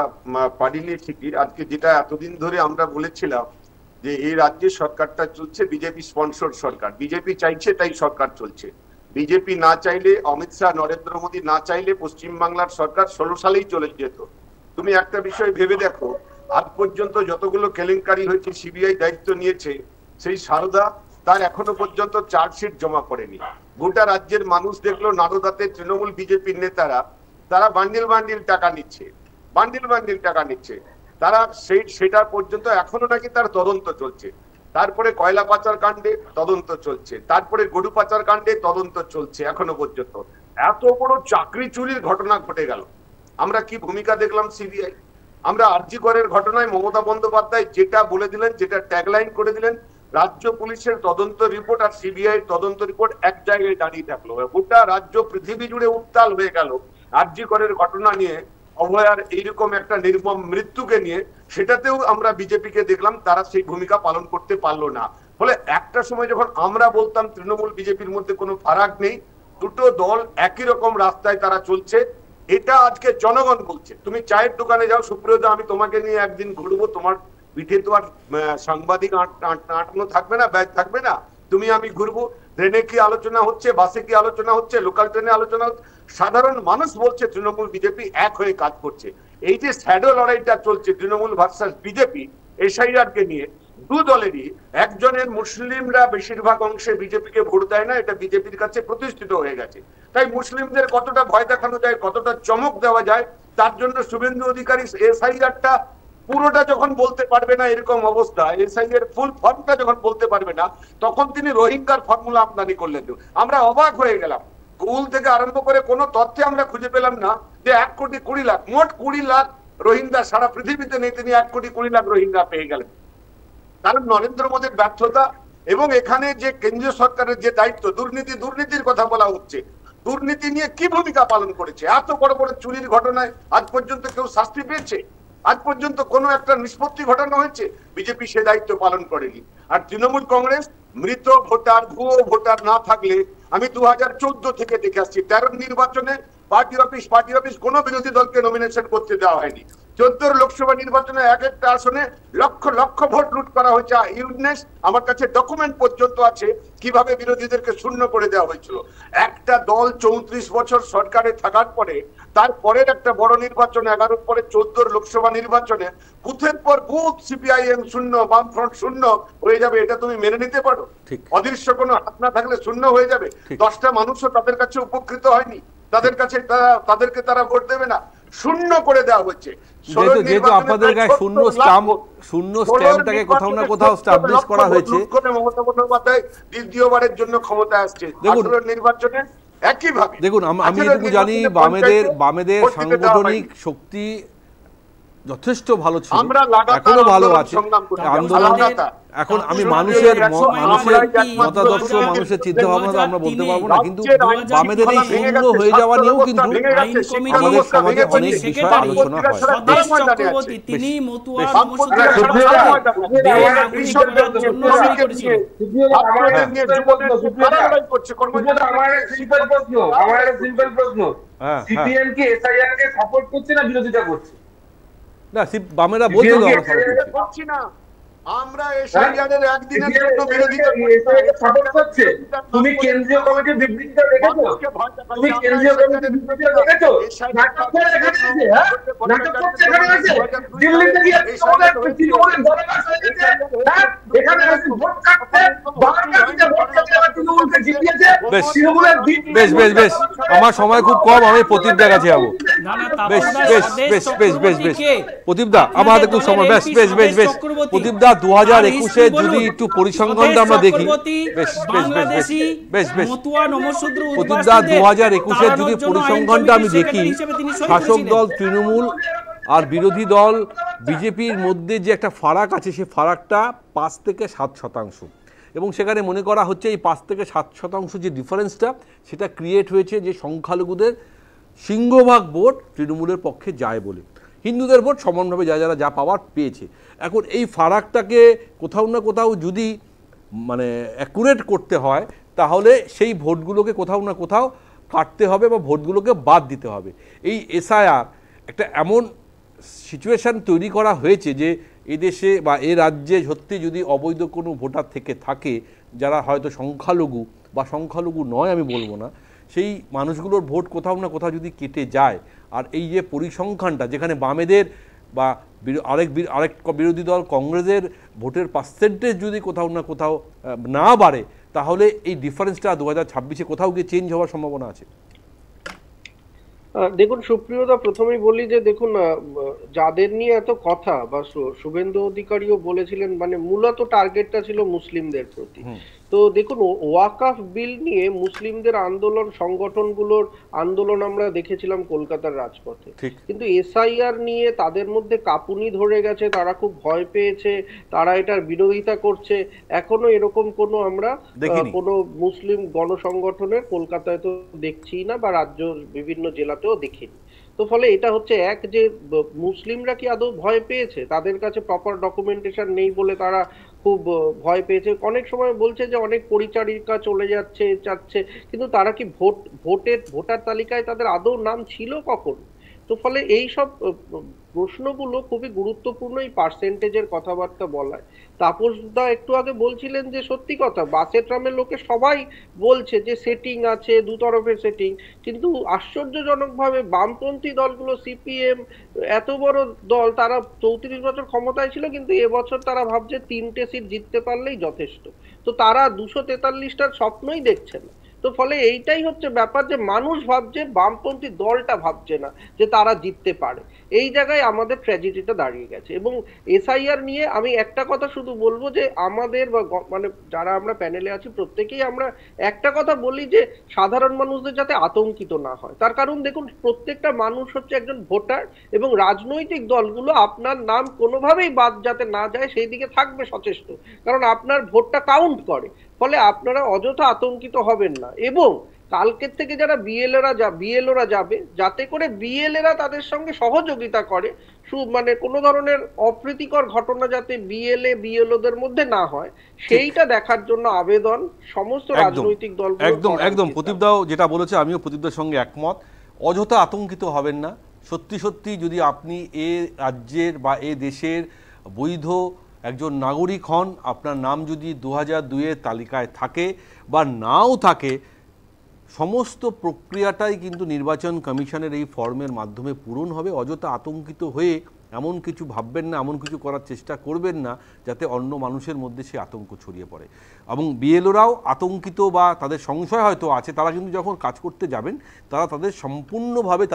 পারিনি ঠিকই। আজকে যেটা এতদিন ধরে আমরা বলেছিলাম যে এই রাজ্যে সরকারটা চলছে বিজেপি স্পন্সর সরকার, বিজেপি চাইছে তাই সরকার চলছে। বিজেপি না চাইলে, অমিত শাহ নরেন্দ্র মোদী না চাইলে পশ্চিমবাংলার সরকার 16 সালেই চলে যেত। তুমি একটা বিষয় ভেবে দেখো, আজ পর্যন্ত যতগুলো কেলেঙ্কারি হয়েছে সিবিআই দায়িত্ব নিয়েছে, সেই সারদা তার এখনো পর্যন্ত চার্জশিট জমা করেনি। গোটা রাজ্যের মানুষ দেখলো নারদাতে তৃণমূল বিজেপির নেতারা তারা বান্ডিল বান্ডিল টাকা নিচ্ছে, বান্ডিল বান্ডিল টাকা নিচ্ছে। তারা সেটা পর্যন্ত এখনো নাকি তার তদন্ত চলছে। তারপরে কয়লা পাচার কাণ্ডে তদন্ত চলছে, তারপরে গরু পাচার কাণ্ডে তদন্ত চলছে এখনো পর্যন্ত। এত বড় চাকরি চুরির ঘটনা ঘটে গেল, আমরা কি ভূমিকা দেখলাম সিবিআই? আমরা আরজি করের ঘটনায় মমতা বন্দ্যোপাধ্যায় যেটা বলে দিলেন, যেটা ট্যাগলাইন করে দিলেন, রাজ্য পুলিশের তদন্ত রিপোর্ট আর সিবিআই তদন্ত রিপোর্ট এক জায়গায় দাঁড়িয়ে থাকলো। গোটা রাজ্য পৃথিবী জুড়ে উত্তাল হয়ে গেল আরজি করের ঘটনা নিয়ে, অভয়ার এইরকম একটা নির্মম মৃত্যুকে নিয়ে। সেটাতেও আমরা বিজেপিকে দেখলাম তারা সেই ভূমিকা পালন করতে পারলো না। ফলে একটা সময় যখন আমরা বলতাম তৃণমূল বিজেপির মধ্যে কোনো ফারাক নেই, দুটো দল একই রকম রাস্তায় তারা চলছে, এটা আজকে জনগণ বলছে। তুমি চায়ের দোকানে যাও, সুপ্রিয়দা, আমি তোমাকে নিয়ে একদিন ঘুরবো, তোমার পিঠে তো আর সাংবাদিক আটনো থাকবে না, ব্যাগ থাকবে না, তুমি আমি ঘুরবো। ট্রেনে কি আলোচনা হচ্ছে, বাসে কি আলোচনা হচ্ছে, লোকাল ট্রেনে আলোচনা হচ্ছে। সাধারণ মানুষ বলছে তৃণমূল বিজেপি এক হয়ে কাজ করছে। এই যে শ্যাডো লড়াইটা চলছে তৃণমূল ভার্সাস বিজেপি এসআইআর কে নিয়ে, দু দলেরই একজনের মুসলিমরা বেশিরভাগ অংশে বিজেপিকে ভোট দেয় না, এটা বিজেপির কাছে প্রতিষ্ঠিত হয়ে গেছে। তাই মুসলিমদের কতটা ভয় দেখানো যায়, কতটা চমক দেওয়া যায়, তার জন্য শুভেন্দু অধিকারী এসআইআরটা পুরোটা যখন বলতে পারবে না, এরকম অবস্থা, এসআইআর ফুল ফর্মটা যখন বলতে পারবে না, তখন তিনি রোহিঙ্গার ফর্মুলা আমদানি করলেন। আমরা অবাক হয়ে গেলাম। গুগল থেকে আরম্ভ করে কোনো তথ্যে আমরা খুঁজে পেলাম না যে 1,20,00,000 মোট 20 লাখ রোহিঙ্গা সারা পৃথিবীতে নেই, তিনি 1,20,00,000 রোহিঙ্গা পেয়ে গেলেন। কারণ নরেন্দ্র মোদীর ব্যর্থতা এবং এখানে যে কেন্দ্রীয় সরকারের যে দায়িত্ব, দুর্নীতির কথা বলা হচ্ছে, দুর্নীতি নিয়ে কি ভূমিকা পালন করেছে? এত বড় বড় চুরির ঘটনায় আজ পর্যন্ত কেউ শাস্তি পেয়েছে? আজ পর্যন্ত কোনো একটা নিষ্পত্তি ঘটানো হয়েছে? বিজেপি সে দায়িত্ব পালন করেনি। আর তৃণমূল কংগ্রেস মৃত ভোটার, ভুয়ো ভোটার না থাকলে, আমি 2014 থেকে দেখে আসছি 13 নির্বাচনে পার্টি অফিস কোনো বিরোধী দলকে নমিনেশন করতে দেওয়া হয়নি। 14 লোকসভা নির্বাচনে এক একটা আসনে লক্ষ লক্ষ ভোট লুট করা হয়েছে। ইউডনেস, আমার কাছে ডকুমেন্ট পর্যন্ত আছে কিভাবে বিরোধীদেরকে শূন্য করে দেওয়া হয়েছিল। একটা দল 34 বছর সরকারে থাকার পরে, তারপরের একটা বড় নির্বাচন 11 পরে 14 লোকসভা নির্বাচনে বুথের পর বুথ সিপিআইএম শূন্য, বামফ্রন্ট শূন্য হয়ে যাবে, এটা তুমি মেনে নিতে পারো? অদৃশ্য কোনো হাত না থাকলে শূন্য হয়ে যাবে। 10টা মানুষও তাদের কাছে উপকৃত হয়নি, তাদেরকে তারা ভোট দেবে না, শূন্য করে দেওয়া হচ্ছে। যেহেতু আপনাদের গায়ে শূন্য স্ট্যাম্পটাকে কোথাও না কোথাও এস্টাবলিশ করা হয়েছে। মমতা বন্দ্যোপাধ্যায় দ্বিতীয়বারের জন্য ক্ষমতায় আসছে। নির্বাচনে একইভাবে দেখুন, আমি এটুকু জানি বামেদের সাংগঠনিক শক্তি যথেষ্ট ভালো ছিল, এখনো ভালো আছে। আন্দোলন এখন আমি মানুষের মতাদর্শ, মানুষের চিন্তা ভাবনা আমরা বলতে পারবো না, কিন্তু বামেদের এই শূন্য হয়ে যাওয়া নিয়েও কিন্তু আমাদের সমাজে অনেক বিষয় আলোচনা হয়। না, বামেরা বলছিল আমরা এসআইআরের একদিনের জন্য বিরোধিতা করছি। তুমি কেন্দ্রীয় কমিটির বিবৃতিটা দেখেছো? তুমি কেন্দ্রীয় কমিটির বিবৃতিটা দেখেছো? নাটক করে এখানে আছে, হ্যাঁ, নাটক করছে এখানে আছে। দিল্লিতে গিয়ে তোমাদের তৃণমূলের দরকার হয়ে গেছে, হ্যাঁ, এখানে আছে ভোট কাটতে, বাংলাদেশে ভোট কাটতে আবার তৃণমূলকে জিতিয়েছে। তৃণমূলের বেশ আমার সময় খুব কম, আমি প্রদীপদার কাছে যাবো। বেশ প্রদীপদা, আমার হাতে খুব সময়। বেশ প্রদীপদা, 2021-এ যদি একটু পরিসংখ্যানটা আমরা দেখি, বেশ প্রদীপদা, 2021-এর যদি পরিসংখ্যানটা আমি দেখি, শাসক দল তৃণমূল আর বিরোধী দল বিজেপির মধ্যে যে একটা ফারাক আছে, সেই ফারাকটা 5 থেকে 7%, এবং সেখানে মনে করা হচ্ছে এই 5 থেকে 7% যে ডিফারেন্সটা, সেটা ক্রিয়েট হয়েছে যে সংখ্যালঘুদের সিংহভাগ ভোট তৃণমূলের পক্ষে যায় বলে। হিন্দুদের ভোট সমানভাবে যারা যা পাওয়ার পেয়েছে। এখন এই ফারাকটাকে কোথাও না কোথাও যদি মানে অ্যাকুরেট করতে হয়, তাহলে সেই ভোটগুলোকে কোথাও না কোথাও কাটতে হবে বা ভোটগুলোকে বাদ দিতে হবে। এই এসআইআর একটা এমন সিচুয়েশান তৈরি করা হয়েছে যে এদেশে বা এ রাজ্যে সত্যি যদি অবৈধ কোনো ভোটার থেকে থাকে, যারা হয়তো সংখ্যালঘু বা সংখ্যালঘু নয় আমি বলবো না, সেই মানুষগুলোর ভোট কোথাও না কোথাও যদি কেটে যায়, আর এই যে পরিসংখ্যানটা যেখানে বামেদের বা আরেক বিরোধী দল কংগ্রেসের ভোটের পার্সেন্টেজ যদি কোথাও না কোথাও না বাড়ে, তাহলে এই ডিফারেন্সটা 2026-এ কোথাও গিয়ে চেঞ্জ হওয়ার সম্ভাবনা আছে। দেখুন সুপ্রিয়দা, প্রথমেই বলি যে দেখুন, যাদের নিয়ে এত কথা বা শুভেন্দু অধিকারীও বলেছিলেন, মানে মূলত টার্গেটটা ছিল মুসলিমদের প্রতি। তো দেখুন, ওয়াকফ বিল নিয়ে মুসলিমদের আন্দোলন, সংগঠনগুলোর আন্দোলন আমরা দেখেছিলাম কলকাতার রাজপথে, কিন্তু এসআইআর নিয়ে তাদের মধ্যে কাঁপুনি ধরে গেছে, তারা খুব ভয় পেয়েছে, তারা এটার বিরোধিতা করছে। এখনো এরকম কোনো আমরা কোনো মুসলিম গণসংগঠনের কলকাতায় তো দেখছি না, বা রাজ্য বিভিন্ন জেলাতেও দেখিনি। তো ফলে এটা হচ্ছে এক, যে মুসলিমরা কি আদৌ ভয় পেয়েছে? তাদের কাছে প্রপার ডকুমেন্টেশন নেই বলে তারা খুব ভয় পেয়েছে। অনেক সময় বলছে যে অনেক পরিচারিকা চলে যাচ্ছে, কিন্তু তারা কি ভোটার তালিকায় তাদের আদৌ নাম ছিল কখন? তো ফলে এই সব প্রশ্নগুলো খুবই গুরুত্বপূর্ণ, এই পার্সেন্টেজের কথাবার্তা বলায়। তাপস দা একটু আগে বলছিলেন যে সত্যি কথা, বাসে ট্রামের লোকে সবাই বলছে যে সেটিং আছে, দুতরফের সেটিং, কিন্তু আশ্চর্যজনকভাবে বামপন্থী দলগুলো, সিপিএম এত বড় দল, তারা 34 বছর ক্ষমতায় ছিল, কিন্তু এবছর তারা ভাবছে 3টে সিট জিততে পারলেই যথেষ্ট। তো তারা 243টার স্বপ্নই দেখছে না। তো ফলে এইটাই হচ্ছে ব্যাপার, যে মানুষ ভাবছে, বামপন্থী দলটা ভাবছে না যে তারা জিততে পারে। এই জায়গায় আমাদের ট্র্যাজেডিটা দাঁড়িয়ে গেছে। এবং এসআইআর নিয়ে আমি একটা কথা শুধু বলবো, যে আমাদের মানে যারা আমরা প্যানেলে আছি প্রত্যেকেই আমরা একটা কথা বলি, যে সাধারণ মানুষদের যাতে আতঙ্কিত না হয়। তার কারণ দেখুন, প্রত্যেকটা মানুষ হচ্ছে একজন ভোটার, এবং রাজনৈতিক দলগুলো আপনার নাম কোনোভাবেই বাদ যাতে না যায় সেই দিকে থাকবে সচেষ্ট, কারণ আপনার ভোটটা কাউন্ট করে। ফলে আপনারা অযথা আতঙ্কিত হবেন না, এবং কালকের থেকে যারা বিএলওরা যাবে, যাতে করে বিএলএরা তাদের সঙ্গে সহযোগিতা করে, মানে কোনো ধরনের অপ্রীতিকর ঘটনা যাতে বিএলওদের মধ্যে না হয়, সেইটা দেখার জন্য আবেদন সমস্ত রাজনৈতিক দল। একদম প্রদীপদাও যেটা বলেছে, আমিও প্রদীপদার সঙ্গে একমত। অযথা আতঙ্কিত হবেন না। সত্যি যদি আপনি এ রাজ্যের বা এ দেশের বৈধ একজন নাগরিক হন, আপনার নাম যদি 2002-এর তালিকায় থাকে বা নাও থাকে, সমস্ত প্রক্রিয়াটাই কিন্তু নির্বাচন কমিশনের এই ফর্মের মাধ্যমে পূরণ হবে। অযথা আতঙ্কিত হয়ে এমন কিছু ভাববেন না, এমন কিছু করার চেষ্টা করবেন না যাতে অন্য মানুষের মধ্যে সে আতঙ্ক ছড়িয়ে পড়ে। এবং বিএলওরাও আতঙ্কিত বা তাদের সংশয় হয়তো আছে, তারা কিন্তু যখন কাজ করতে যাবেন, তারা তাদের সম্পূর্ণভাবে